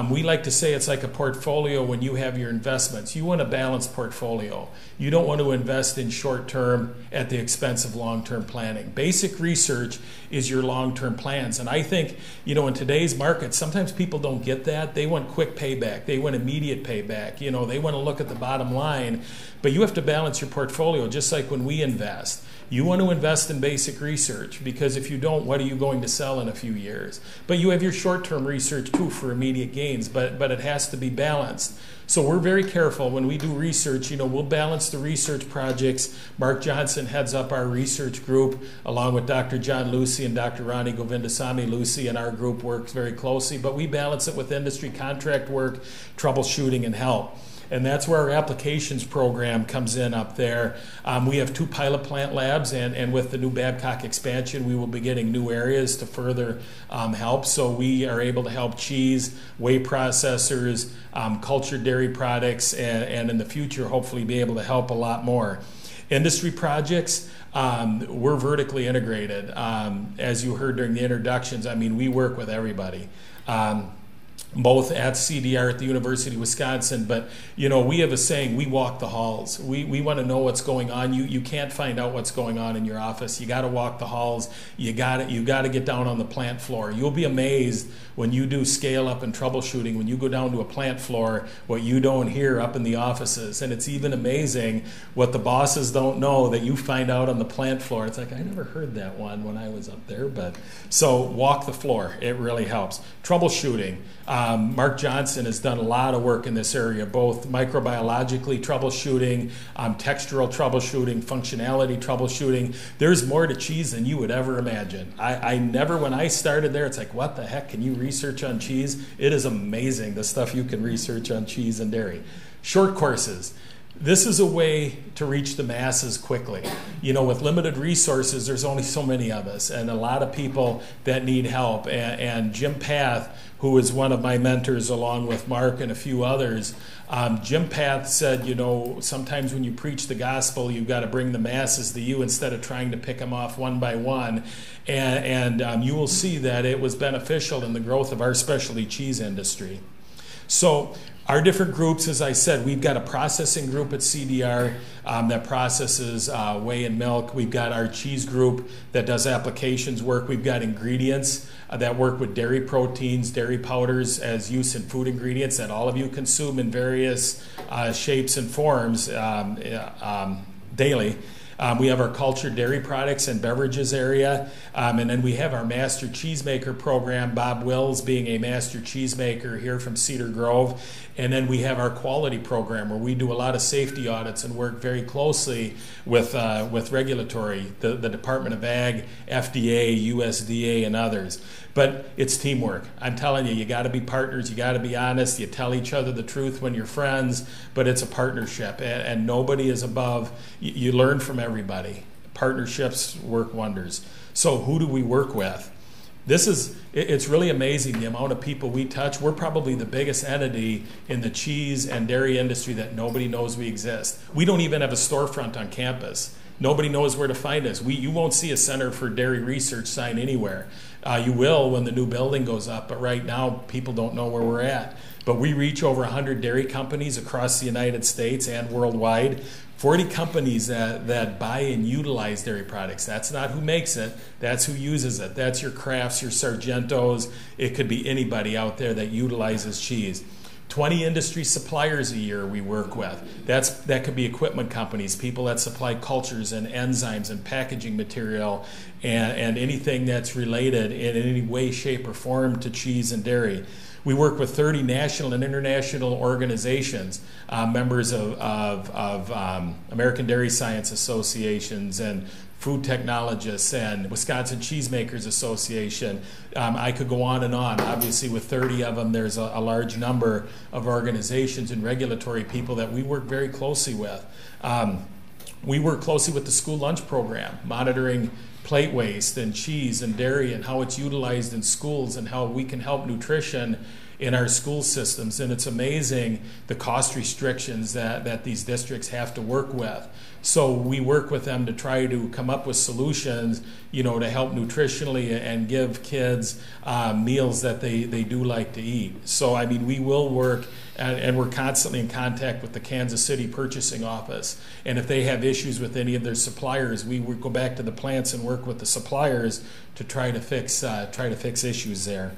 We like to say it's like a portfolio when you have your investments. You want a balanced portfolio. You don't want to invest in short term at the expense of long-term planning. Basic research is your long-term plans. And I think, in today's market, sometimes people don't get that. They want quick payback. They want immediate payback. They want to look at the bottom line. But you have to balance your portfolio, just like when we invest. You want to invest in basic research, because if you don't, what are you going to sell in a few years? But you have your short-term research too for immediate gains, but it has to be balanced. So we're very careful when we do research. We'll balance the research projects. Mark Johnson heads up our research group, along with Dr. John Lucy and Dr. Ronnie Govindasamy. Lucy and our group works very closely, but we balance it with industry contract work, troubleshooting, and help. and that's where our applications program comes in up there. We have 2 pilot plant labs, and with the new Babcock expansion, we will be getting new areas to further help. So we are able to help cheese, whey processors, cultured dairy products, and in the future, hopefully be able to help a lot more. Industry projects, we're vertically integrated. As you heard during the introductions, I mean, we work with everybody. Both at CDR at the University of Wisconsin, but you know, we have a saying, we walk the halls. We want to know what's going on. You can't find out what's going on in your office. You got to walk the halls. You got to get down on the plant floor. You'll be amazed when you do scale up and troubleshooting, when you go down to a plant floor, what you don't hear up in the offices. And it's even amazing what the bosses don't know that you find out on the plant floor. It's like, I never heard that one when I was up there. But so walk the floor. It really helps. Troubleshooting. Mark Johnson has done a lot of work in this area, both microbiologically troubleshooting, textural troubleshooting, functionality troubleshooting. There's more to cheese than you would ever imagine. I never, when I started there, it's like, what the heck, can you research on cheese? It is amazing the stuff you can research on cheese and dairy. Short courses. This is a way to reach the masses quickly. You know, with limited resources, there's only so many of us, and a lot of people that need help. And Jim Path, who is one of my mentors along with Mark and a few others, Jim Path said, you know, sometimes when you preach the gospel, you've got to bring the masses to you instead of trying to pick them off one by one. And you will see that it was beneficial in the growth of our specialty cheese industry. So our different groups, as I said, we've got a processing group at CDR that processes whey and milk. We've got our cheese group that does applications work. We've got ingredients that work with dairy proteins, dairy powders as use in food ingredients that all of you consume in various shapes and forms daily. We have our cultured dairy products and beverages area, and then we have our master cheesemaker program, Bob Wills being a master cheesemaker here from Cedar Grove. And then we have our quality program where we do a lot of safety audits and work very closely with regulatory, the Department of Ag, FDA, USDA, and others. But it's teamwork. I'm telling you, you got to be partners. You got to be honest. You tell each other the truth when you're friends, but it's a partnership, and nobody is above. You learn from everybody. Partnerships work wonders. So who do we work with? It's really amazing the amount of people we touch. We're probably the biggest entity in the cheese and dairy industry that nobody knows we exist. We don't even have a storefront on campus. Nobody knows where to find us. You won't see a Center for Dairy Research sign anywhere. You will when the new building goes up, but right now people don't know where we're at. But we reach over 100 dairy companies across the United States and worldwide. 40 companies that buy and utilize dairy products. That's not who makes it, that's who uses it. That's your Crafts, your Sargentos. It could be anybody out there that utilizes cheese. 20 industry suppliers a year we work with. That could be equipment companies, people that supply cultures and enzymes and packaging material and anything that's related in any way, shape, or form to cheese and dairy. We work with 30 national and international organizations, members of American Dairy Science Associations and Food Technologists and Wisconsin Cheesemakers Association. I could go on and on. Obviously, with 30 of them, there's a large number of organizations and regulatory people that we work very closely with. We work closely with the school lunch program, monitoring plate waste and cheese and dairy and how it's utilized in schools and how we can help nutrition in our school systems. And it's amazing the cost restrictions that these districts have to work with. So we work with them to try to come up with solutions, you know, to help nutritionally and give kids meals that they do like to eat. So, I mean, we will work, and we're constantly in contact with the Kansas City Purchasing Office. And if they have issues with any of their suppliers, we would go back to the plants and work with the suppliers to try to fix issues there.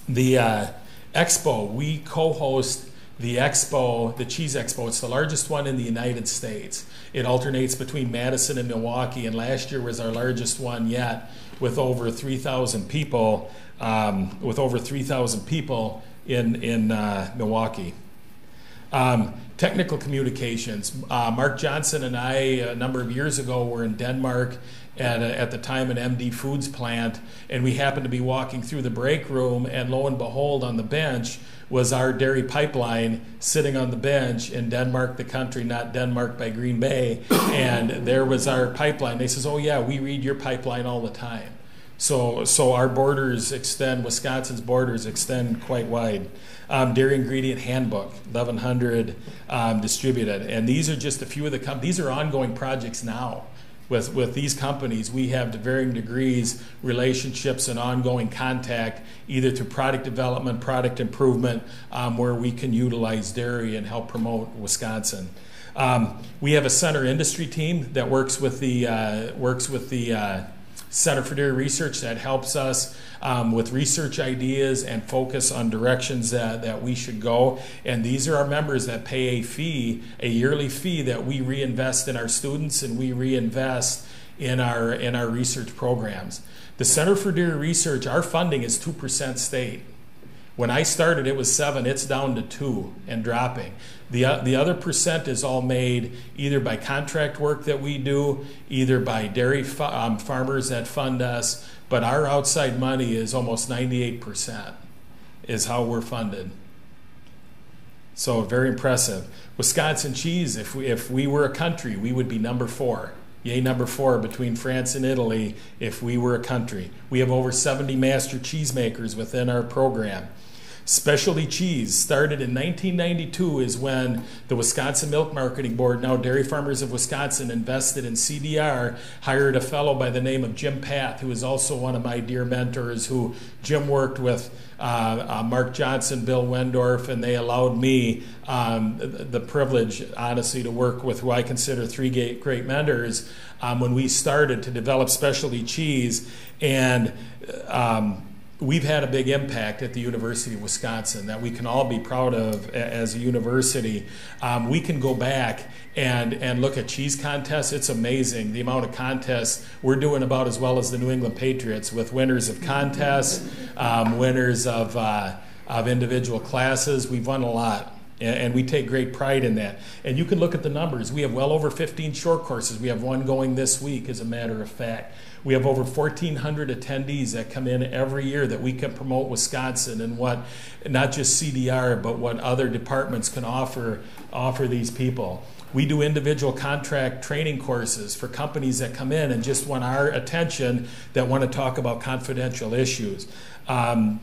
The Expo, we co-host the Expo, the Cheese Expo. It's the largest one in the United States. It alternates between Madison and Milwaukee, and last year was our largest one yet, with over 3,000 people. In Milwaukee. Technical communications. Mark Johnson and I, a number of years ago, were in Denmark at the time an MD Foods plant, and we happened to be walking through the break room, and lo and behold, on the bench was our dairy pipeline sitting on the bench in Denmark, the country, not Denmark by Green Bay, and there was our pipeline. They says, oh yeah, we read your pipeline all the time. So our borders extend, Wisconsin's borders extend quite wide. Dairy Ingredient Handbook, 1,100 distributed. And these are just a few of the companies. These are ongoing projects now. With these companies, we have to varying degrees relationships and ongoing contact, either through product development, product improvement, where we can utilize dairy and help promote Wisconsin. We have a center industry team that works with the Center for Dairy Research that helps us with research ideas and focus on directions that we should go. And these are our members that pay a fee, a yearly fee that we reinvest in our students and we reinvest in our research programs. The Center for Dairy Research, our funding is 2% state. When I started, it was 7. It's down to 2 and dropping. The other percent is all made either by contract work that we do, either by dairy farmers that fund us, but our outside money is almost 98% is how we're funded. So very impressive. Wisconsin cheese, if we were a country, we would be number 4. Yay, number 4 between France and Italy if we were a country. We have over 70 master cheesemakers within our program. Specialty cheese started in 1992 is when the Wisconsin Milk Marketing Board, now Dairy Farmers of Wisconsin, invested in CDR, hired a fellow by the name of Jim Path, who is also one of my dear mentors, who Jim worked with Mark Johnson, Bill Wendorf, and they allowed me the privilege, honestly, to work with who I consider 3 great mentors when we started to develop specialty cheese. And we've had a big impact at the University of Wisconsin that we can all be proud of as a university. We can go back and look at cheese contests. It's amazing the amount of contests. We're doing about as well as the New England Patriots with winners of contests, winners of individual classes. We've won a lot. And we take great pride in that. And you can look at the numbers. We have well over 15 short courses. We have one going this week, as a matter of fact. We have over 1,400 attendees that come in every year that we can promote Wisconsin and what, not just CDR, but what other departments can offer these people. We do individual contract training courses for companies that come in and just want our attention, that want to talk about confidential issues.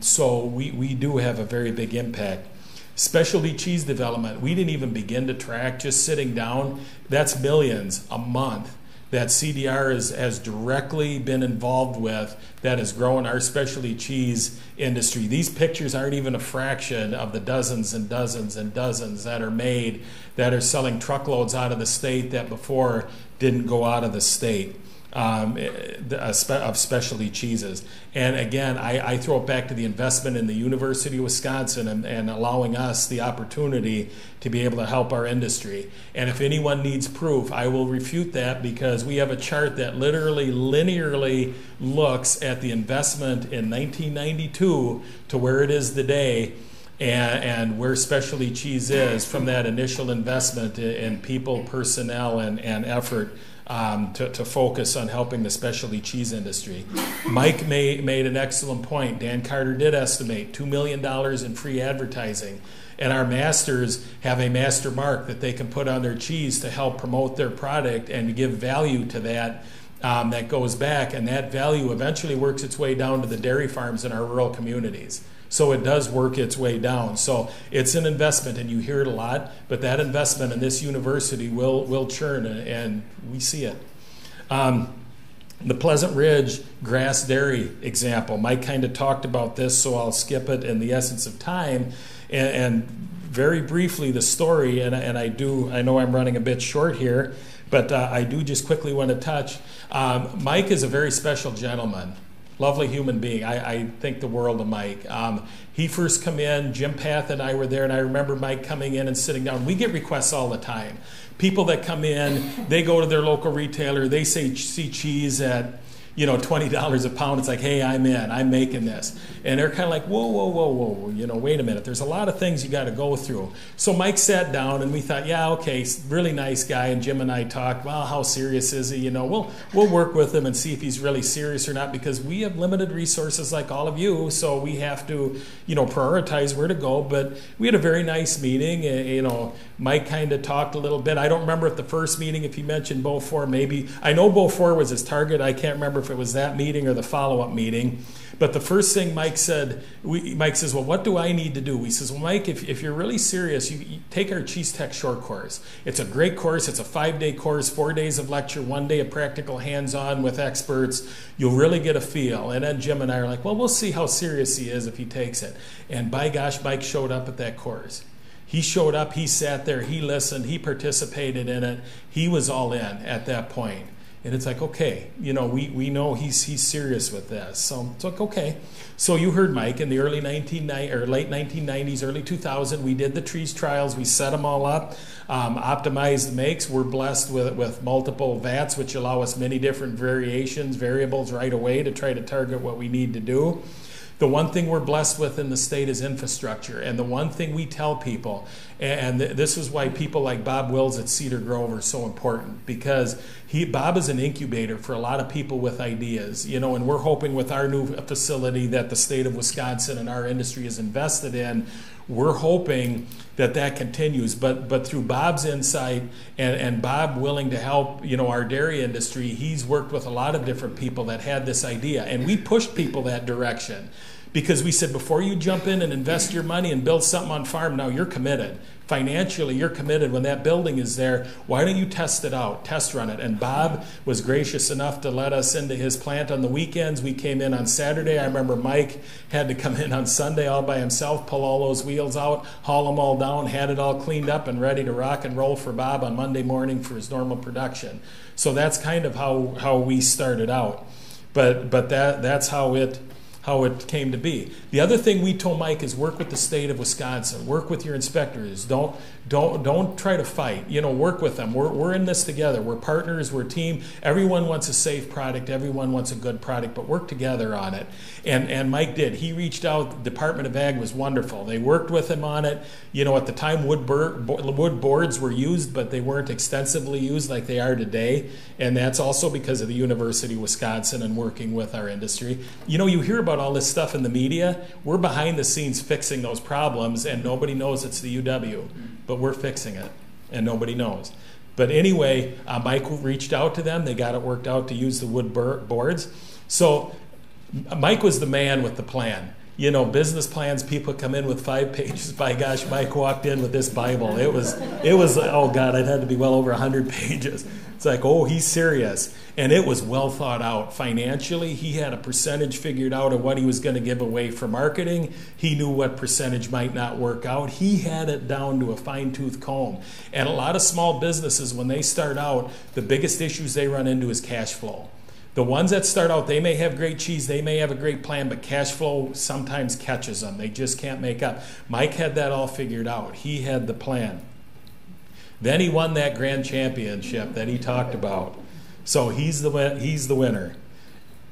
So we do have a very big impact. Specialty cheese development, we didn't even begin to track, just sitting down. That's millions a month that CDR has directly been involved with, that is growing our specialty cheese industry. These pictures aren't even a fraction of the dozens and dozens and dozens that are made, that are selling truckloads out of the state that before didn't go out of the state. Of specialty cheeses. And again, I throw it back to the investment in the University of Wisconsin and allowing us the opportunity to be able to help our industry. And if anyone needs proof, I will refute that, because we have a chart that literally linearly looks at the investment in 1992 to where it is today, and where specialty cheese is from that initial investment in people, personnel, and effort to focus on helping the specialty cheese industry. Mike made an excellent point. Dan Carter did estimate $2 million in free advertising. And our masters have a master mark that they can put on their cheese to help promote their product and give value to that. That goes back, and that value eventually works its way down to the dairy farms in our rural communities. So it does work its way down. So it's an investment, and you hear it a lot, but that investment in this university will churn, and we see it. The Pleasant Ridge grass dairy example, Mike kind of talked about this, so I'll skip it in the essence of time. And very briefly, the story, and I know I'm running a bit short here, but I do just quickly want to touch. Mike is a very special gentleman. Lovely human being. I think the world of Mike. He first come in, Jim Path and I were there, and I remember Mike coming in and sitting down. We get requests all the time. People that come in, they go to their local retailer, they see cheese at $20 a pound. It's like, hey, I'm in, I'm making this. And they're kind of like, whoa, wait a minute. There's a lot of things you got to go through. So Mike sat down and we thought, yeah, okay, really nice guy. And Jim and I talked, well, how serious is he? We'll work with him and see if he's really serious or not, because we have limited resources like all of you. So we have to, prioritize where to go. But we had a very nice meeting. Mike kind of talked a little bit. I don't remember at the first meeting if he mentioned Beaufort. Maybe I know Beaufort was his target. I can't remember if it was that meeting or the follow-up meeting. But the first thing Mike said, Mike says, well, what do I need to do? He says, well, Mike, if you're really serious, you take our Cheese Tech short course. It's a great course. It's a 5-day course, 4 days of lecture, 1 day of practical hands-on with experts. You'll really get a feel. And then Jim and I are like, well, we'll see how serious he is if he takes it. And by gosh, Mike showed up at that course. He showed up, he sat there, he listened, he participated in it. He was all in at that point. And it's like, okay, we know he's serious with this. So it's like, okay. So you heard Mike in the late 1990s, early 2000, we did the trees trials. We set them all up, optimized the makes. We're blessed with multiple vats, which allow us many different variables right away to try to target what we need to do. The one thing we're blessed with in the state is infrastructure. And the one thing we tell people, and this is why people like Bob Wills at Cedar Grove are so important, because Bob is an incubator for a lot of people with ideas, and we're hoping with our new facility that the state of Wisconsin and our industry is invested in, we're hoping that continues. But through Bob's insight and Bob willing to help, our dairy industry, he's worked with a lot of different people that had this idea. And we pushed people that direction because we said, before you jump in and invest your money and build something on farm, now you're committed. Financially, you're committed. When that building is there, why don't you test it out, test run it? And Bob was gracious enough to let us into his plant on the weekends. We came in on Saturday. I remember Mike had to come in on Sunday all by himself, pull all those wheels out, haul them all down, had it all cleaned up and ready to rock and roll for Bob on Monday morning for his normal production. So that's kind of how we started out. But that's how it came to be. The other thing we told Mike is work with the state of Wisconsin, work with your inspectors. Don't try to fight. Work with them. We're in this together. We're partners. We're a team. Everyone wants a safe product. Everyone wants a good product, but work together on it. And Mike did. He reached out. The Department of Ag was wonderful. They worked with him on it. At the time, wood boards were used, but they weren't extensively used like they are today. And that's also because of the University of Wisconsin and working with our industry. You hear about all this stuff in the media. We're behind the scenes fixing those problems, and nobody knows it's the UW. But we're fixing it, and nobody knows. But anyway, Mike reached out to them. They got it worked out to use the wood boards. So Mike was the man with the plan. Business plans, people come in with 5 pages. By gosh, Mike walked in with this Bible. It was oh God, it had to be well over 100 pages. It's like, oh, he's serious. And it was well thought out. Financially, he had a percentage figured out of what he was going to give away for marketing. He knew what percentage might not work out. He had it down to a fine-tooth comb. And a lot of small businesses, when they start out, the biggest issues they run into is cash flow. The ones that start out, they may have great cheese, they may have a great plan, but cash flow sometimes catches them. They just can't make up. Mike had that all figured out. He had the plan. Then he won that grand championship that he talked about. So he's the winner.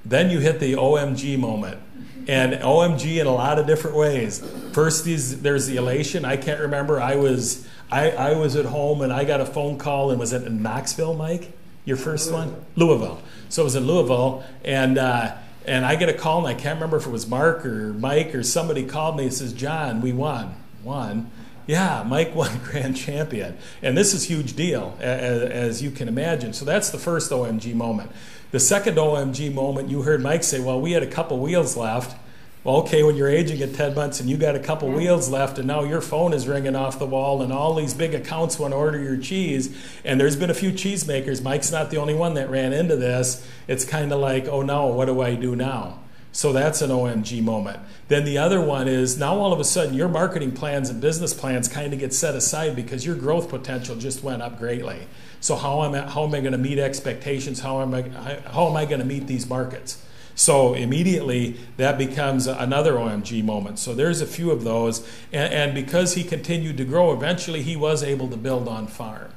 Then you hit the OMG moment. And OMG in a lot of different ways. First, there's the elation. I can't remember. I was at home and I got a phone call, and was it in Knoxville, Mike? Your first one? Louisville. So it was in Louisville, and I get a call, and I can't remember if it was Mark or Mike or somebody called me and says, John, we won. Won? Yeah, Mike won grand champion. And this is a huge deal, as you can imagine. So that's the first OMG moment. The second OMG moment, you heard Mike say, well, we had a couple wheels left. Well, okay, when you're aging at 10 months and you got a couple wheels left and now your phone is ringing off the wall and all these big accounts want to order your cheese, and there's been a few cheesemakers. Mike's not the only one that ran into this. It's kind of like, oh no, what do I do now? So that's an OMG moment. Then the other one is now all of a sudden your marketing plans and business plans kind of get set aside because your growth potential just went up greatly. So how am I going to meet expectations? How am I going to meet these markets? So immediately that becomes another OMG moment. So there's a few of those. And because he continued to grow, eventually he was able to build on farm.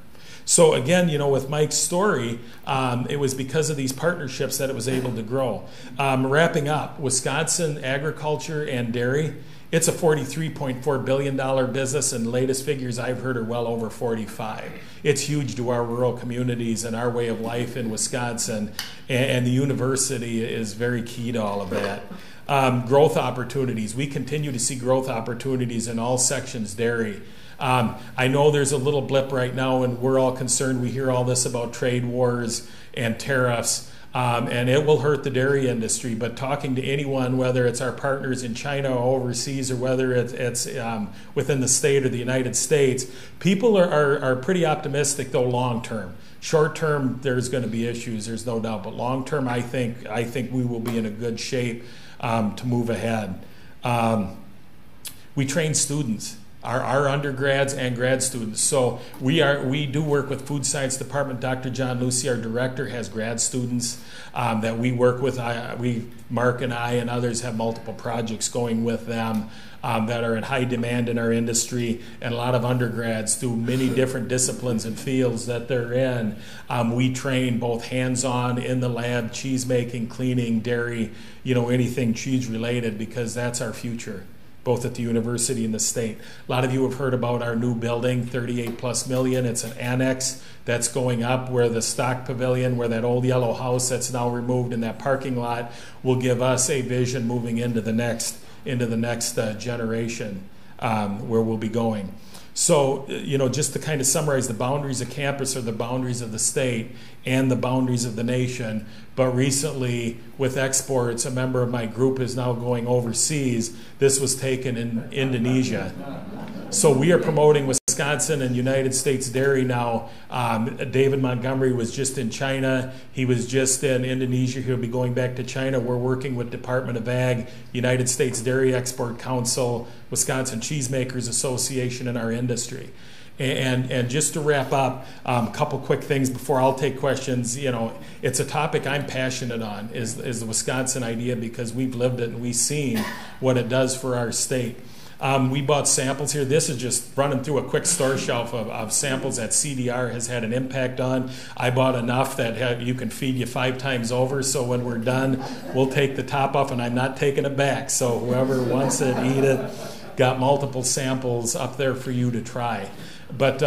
So again, with Mike's story, it was because of these partnerships that it was able to grow. Wrapping up, Wisconsin agriculture and dairy, it's a $43.4 billion business, and the latest figures I've heard are well over 45. It's huge to our rural communities and our way of life in Wisconsin, and the university is very key to all of that. Growth opportunities. We continue to see growth opportunities in all sections dairy. I know there's a little blip right now, and we're all concerned. We hear all this about trade wars and tariffs. And it will hurt the dairy industry, but talking to anyone, whether it's our partners in China or overseas, or whether it's within the state or the United States, people are pretty optimistic, though, long term. Short term, there's going to be issues, there's no doubt, but long term, I think we will be in a good shape to move ahead. We train students. Our undergrads and grad students. So we do work with Food Science Department. Dr. John Lucy, our director, has grad students that we work with. Mark and I and others have multiple projects going with them that are in high demand in our industry, and a lot of undergrads through many different disciplines and fields that they're in. We train both hands-on in the lab, cheese making, cleaning, dairy, anything cheese related, because that's our future, both at the university and the state. A lot of you have heard about our new building, 38 plus million. It's an annex that's going up where the stock pavilion, where that old yellow house that's now removed in that parking lot, will give us a vision moving into the next generation where we'll be going. So, just to kind of summarize, the boundaries of campus are the boundaries of the state and the boundaries of the nation. But recently, with exports, a member of my group is now going overseas. This was taken in Indonesia. So we are promoting Wisconsin and United States dairy now. David Montgomery was just in China. He was just in Indonesia. He'll be going back to China. We're working with Department of Ag, United States Dairy Export Council, Wisconsin Cheesemakers Association, and our industry. And just to wrap up, a couple quick things before I'll take questions. It's a topic I'm passionate on, is the Wisconsin idea, because we've lived it and we've seen what it does for our state. We bought samples here. This is just running through a quick store shelf of samples that CDR has had an impact on. I bought enough that you can feed you 5 times over, so when we're done, we'll take the top off, and I'm not taking it back. So whoever wants it, eat it. Got multiple samples up there for you to try. But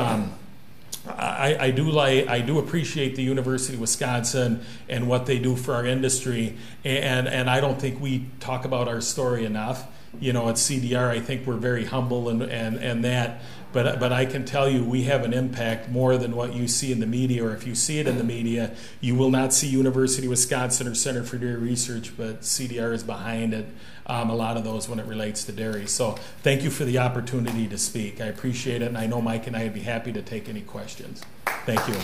I do appreciate the University of Wisconsin and what they do for our industry, and I don't think we talk about our story enough. At CDR, I think we're very humble and that, but I can tell you we have an impact more than what you see in the media, or if you see it in the media, you will not see University of Wisconsin or Center for Dairy Research, but CDR is behind it, a lot of those when it relates to dairy. So thank you for the opportunity to speak. I appreciate it, and I know Mike and I would be happy to take any questions. Thank you.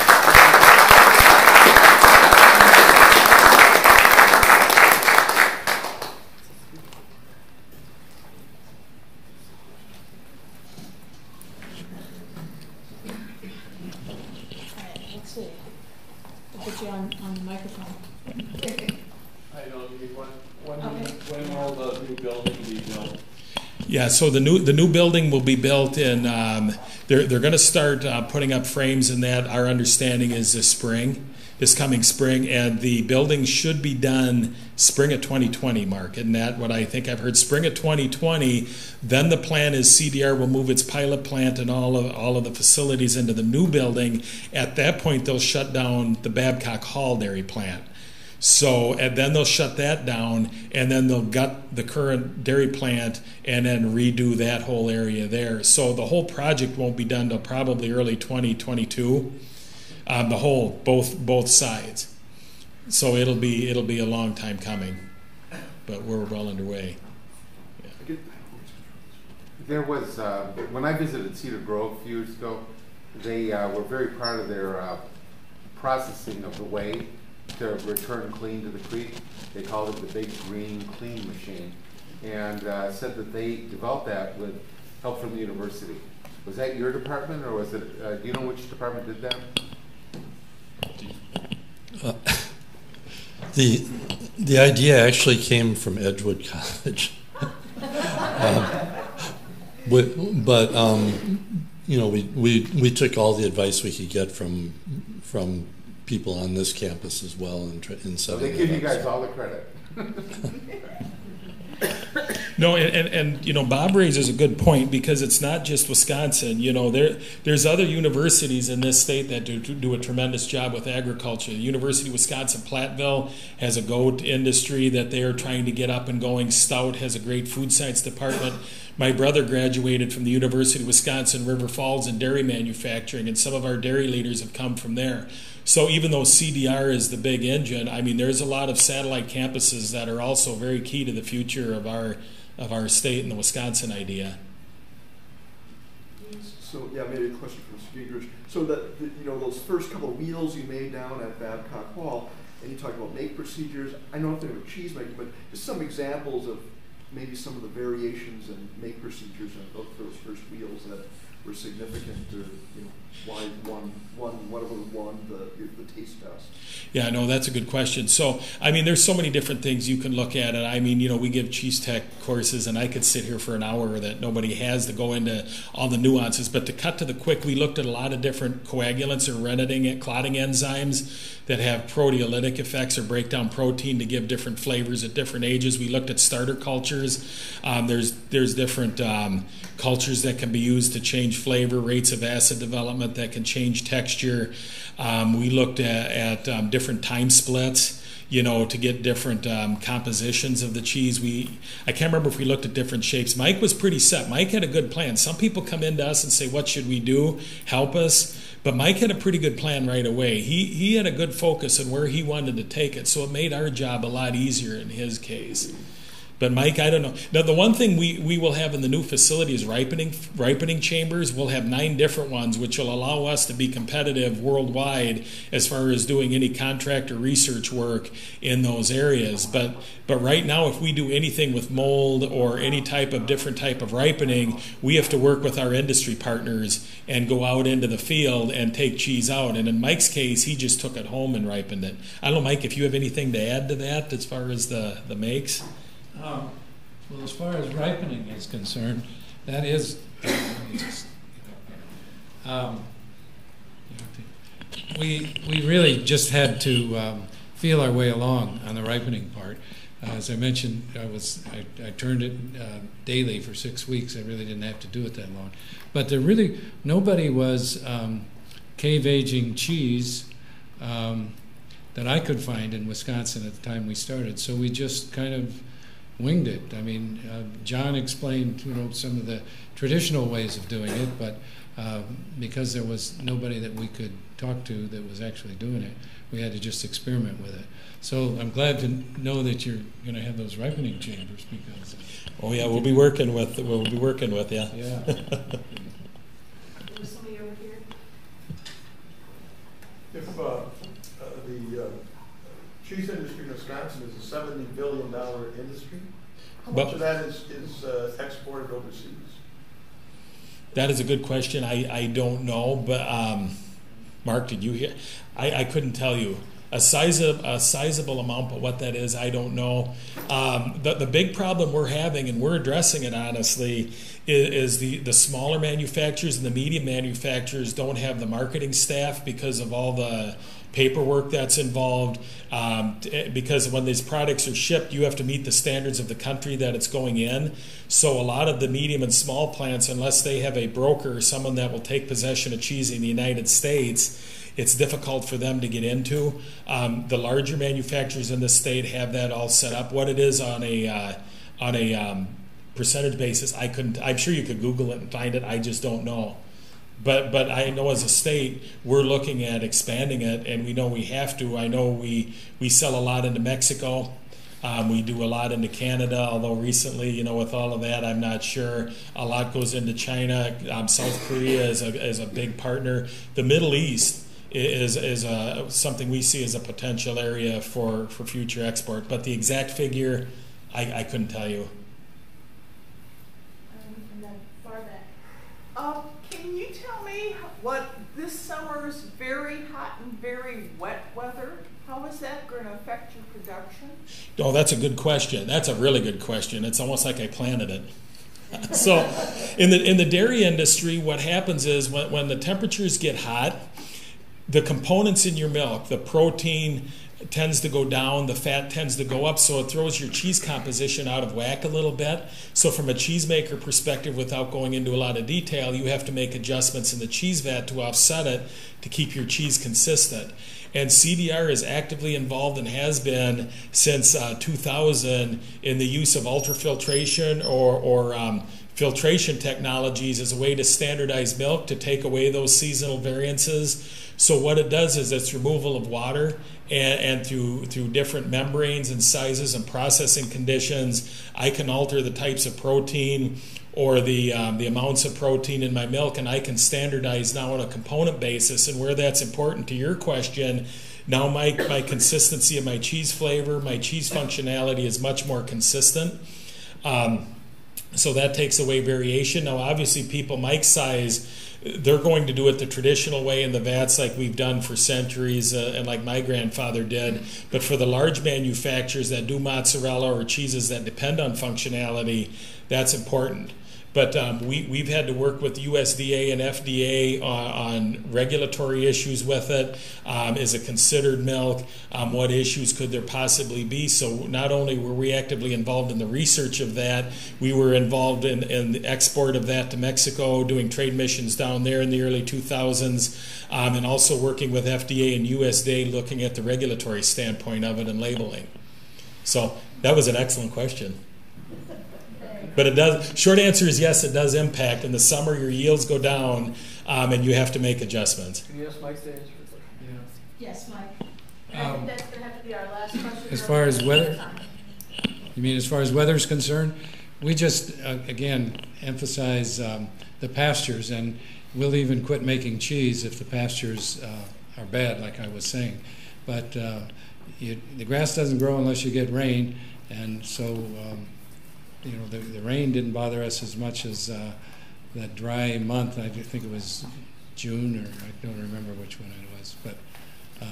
Put you on the microphone. I know. When will the new building be built? Yeah, so the new building will be built in. They're going to start putting up frames in that. Our understanding is this coming spring, and the building should be done spring of 2020. Mark, isn't that what I think I've heard? Spring of 2020. Then the plan is CDR will move its pilot plant and all of the facilities into the new building. At that point, they'll shut down the Babcock Hall dairy plant. So, and then they'll shut that down, and then they'll gut the current dairy plant and then redo that whole area there. So the whole project won't be done till probably early 2022. The whole, both sides. So it'll be a long time coming, but we're well underway. Yeah. There was when I visited Cedar Grove a few years ago, they were very proud of their processing of the whey to return clean to the creek. They called it the Big Green Clean Machine, and said that they developed that with help from the university. Was that your department, or was it? Do you know which department did that? The idea actually came from Edgewood College, but we took all the advice we could get from people on this campus as well in So setting they give you it up. guys all the credit. No, and Bob raises a good point, because it's not just Wisconsin. There's other universities in this state that do a tremendous job with agriculture. The University of Wisconsin-Platteville has a goat industry that they are trying to get up and going. Stout has a great food science department. My brother graduated from the University of Wisconsin River Falls in dairy manufacturing, and some of our dairy leaders have come from there. So even though CDR is the big engine, I mean, there's a lot of satellite campuses that are also very key to the future of our state and the Wisconsin idea. So yeah, maybe a question for Mr. Gingrich. So that those first couple of wheels you made down at Babcock Hall, and you talked about make procedures. I know nothing about cheese making, but just some examples of maybe some of the variations and make procedures of those first wheels that were significant to why whatever won the taste test. Yeah, no, that's a good question. So, I mean, there's so many different things you can look at. And I mean, we give cheese tech courses, and I could sit here for an hour that nobody has to go into all the nuances. But to cut to the quick, we looked at a lot of different coagulants or clotting enzymes that have proteolytic effects or break down protein to give different flavors at different ages. We looked at starter cultures. There's different cultures that can be used to change flavor, rates of acid development that can change texture. We looked at different time splits, to get different compositions of the cheese. I can't remember if we looked at different shapes. Mike was pretty set. Mike had a good plan. Some people come into us and say, what should we do? Help us. But Mike had a pretty good plan right away. He had a good focus on where he wanted to take it, so it made our job a lot easier in his case. But Mike, I don't know. Now, the one thing we will have in the new facility is ripening chambers. We'll have 9 different ones, which will allow us to be competitive worldwide as far as doing any contract or research work in those areas. But right now, if we do anything with mold or any different type of ripening, we have to work with our industry partners and go out into the field and take cheese out. And in Mike's case, he just took it home and ripened it. I don't know, Mike, if you have anything to add to that as far as the makes? Well, as far as ripening is concerned, that is, we really just had to feel our way along on the ripening part. As I mentioned, I turned it daily for 6 weeks. I really didn't have to do it that long. But nobody was cave aging cheese that I could find in Wisconsin at the time we started. So we just kind of winged it. I mean, John explained, some of the traditional ways of doing it, but because there was nobody that we could talk to that was actually doing it, we had to just experiment with it. So I'm glad to know that you're going to have those ripening chambers, because. Oh yeah, we'll be working with you. Yeah. There's somebody over here. If the cheese industry in Wisconsin is a $70 billion industry, how much of that is exported overseas? That is a good question. I don't know, but Mark, did you hear? I couldn't tell you. A sizable amount, but what that is, I don't know. The big problem we're having, and we're addressing it honestly, is the smaller manufacturers and the medium manufacturers don't have the marketing staff because of all the paperwork that's involved. Because when these products are shipped, you have to meet the standards of the country that it's going in. So a lot of the medium and small plants, unless they have a broker or someone that will take possession of cheese in the United States, it's difficult for them to get into. The larger manufacturers in the state have that all set up. What it is on a percentage basis, I'm sure you could Google it and find it. I just don't know. But I know as a state, we're looking at expanding it, and we know we have to. I know we sell a lot into Mexico. We do a lot into Canada, although recently, with all of that, I'm not sure. A lot goes into China. South Korea is a big partner. The Middle East is something we see as a potential area for future export. But the exact figure, I couldn't tell you. And then far back. Can you tell me what this summer's very hot and very wet weather, how is that going to affect your production? Oh, that's a good question. That's a really good question. It's almost like I planted it. So in the dairy industry, what happens is when the temperatures get hot, the components in your milk, the protein tends to go down, the fat tends to go up, so it throws your cheese composition out of whack a little bit. So from a cheesemaker perspective, without going into a lot of detail, you have to make adjustments in the cheese vat to offset it to keep your cheese consistent. And CDR is actively involved and has been since 2000 in the use of ultrafiltration or filtration technologies as a way to standardize milk, to take away those seasonal variances. So what it does is it's removal of water, and through different membranes and sizes and processing conditions, I can alter the types of protein or the amounts of protein in my milk, and I can standardize now on a component basis. And where that's important to your question, now my consistency of my cheese flavor, my cheese functionality is much more consistent. So that takes away variation. Now, obviously, people Mike's size, they're going to do it the traditional way in the vats like we've done for centuries and like my grandfather did. But for the large manufacturers that do mozzarella or cheeses that depend on functionality, that's important. But we've had to work with USDA and FDA on regulatory issues with it. Is it considered milk? What issues could there possibly be? So not only were we actively involved in the research of that, we were involved in the export of that to Mexico, doing trade missions down there in the early 2000s, and also working with FDA and USDA looking at the regulatory standpoint of it and labeling. So that was an excellent question. But it does. Short answer is yes, it does impact. In the summer, your yields go down, and you have to make adjustments. Can you ask Mike to answer the question? Yes, Mike. I think that's going to have to be our last question. As far as weather, you mean as far as weather is concerned, we just again emphasize the pastures, and we'll even quit making cheese if the pastures are bad, like I was saying. But the grass doesn't grow unless you get rain, and so. You know, the rain didn't bother us as much as that dry month. I think it was June, or I don't remember which one it was. But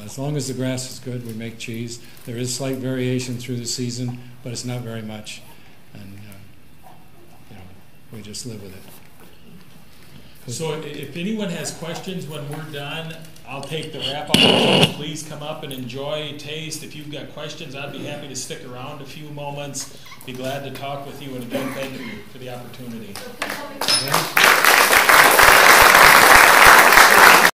as long as the grass is good, we make cheese. There is slight variation through the season, but it's not very much. And, you know, we just live with it. So if anyone has questions when we're done, I'll take the wrap-up. Please come up and enjoy, taste. If you've got questions, I'd be happy to stick around a few moments. Be glad to talk with you. And again, thank you for the opportunity.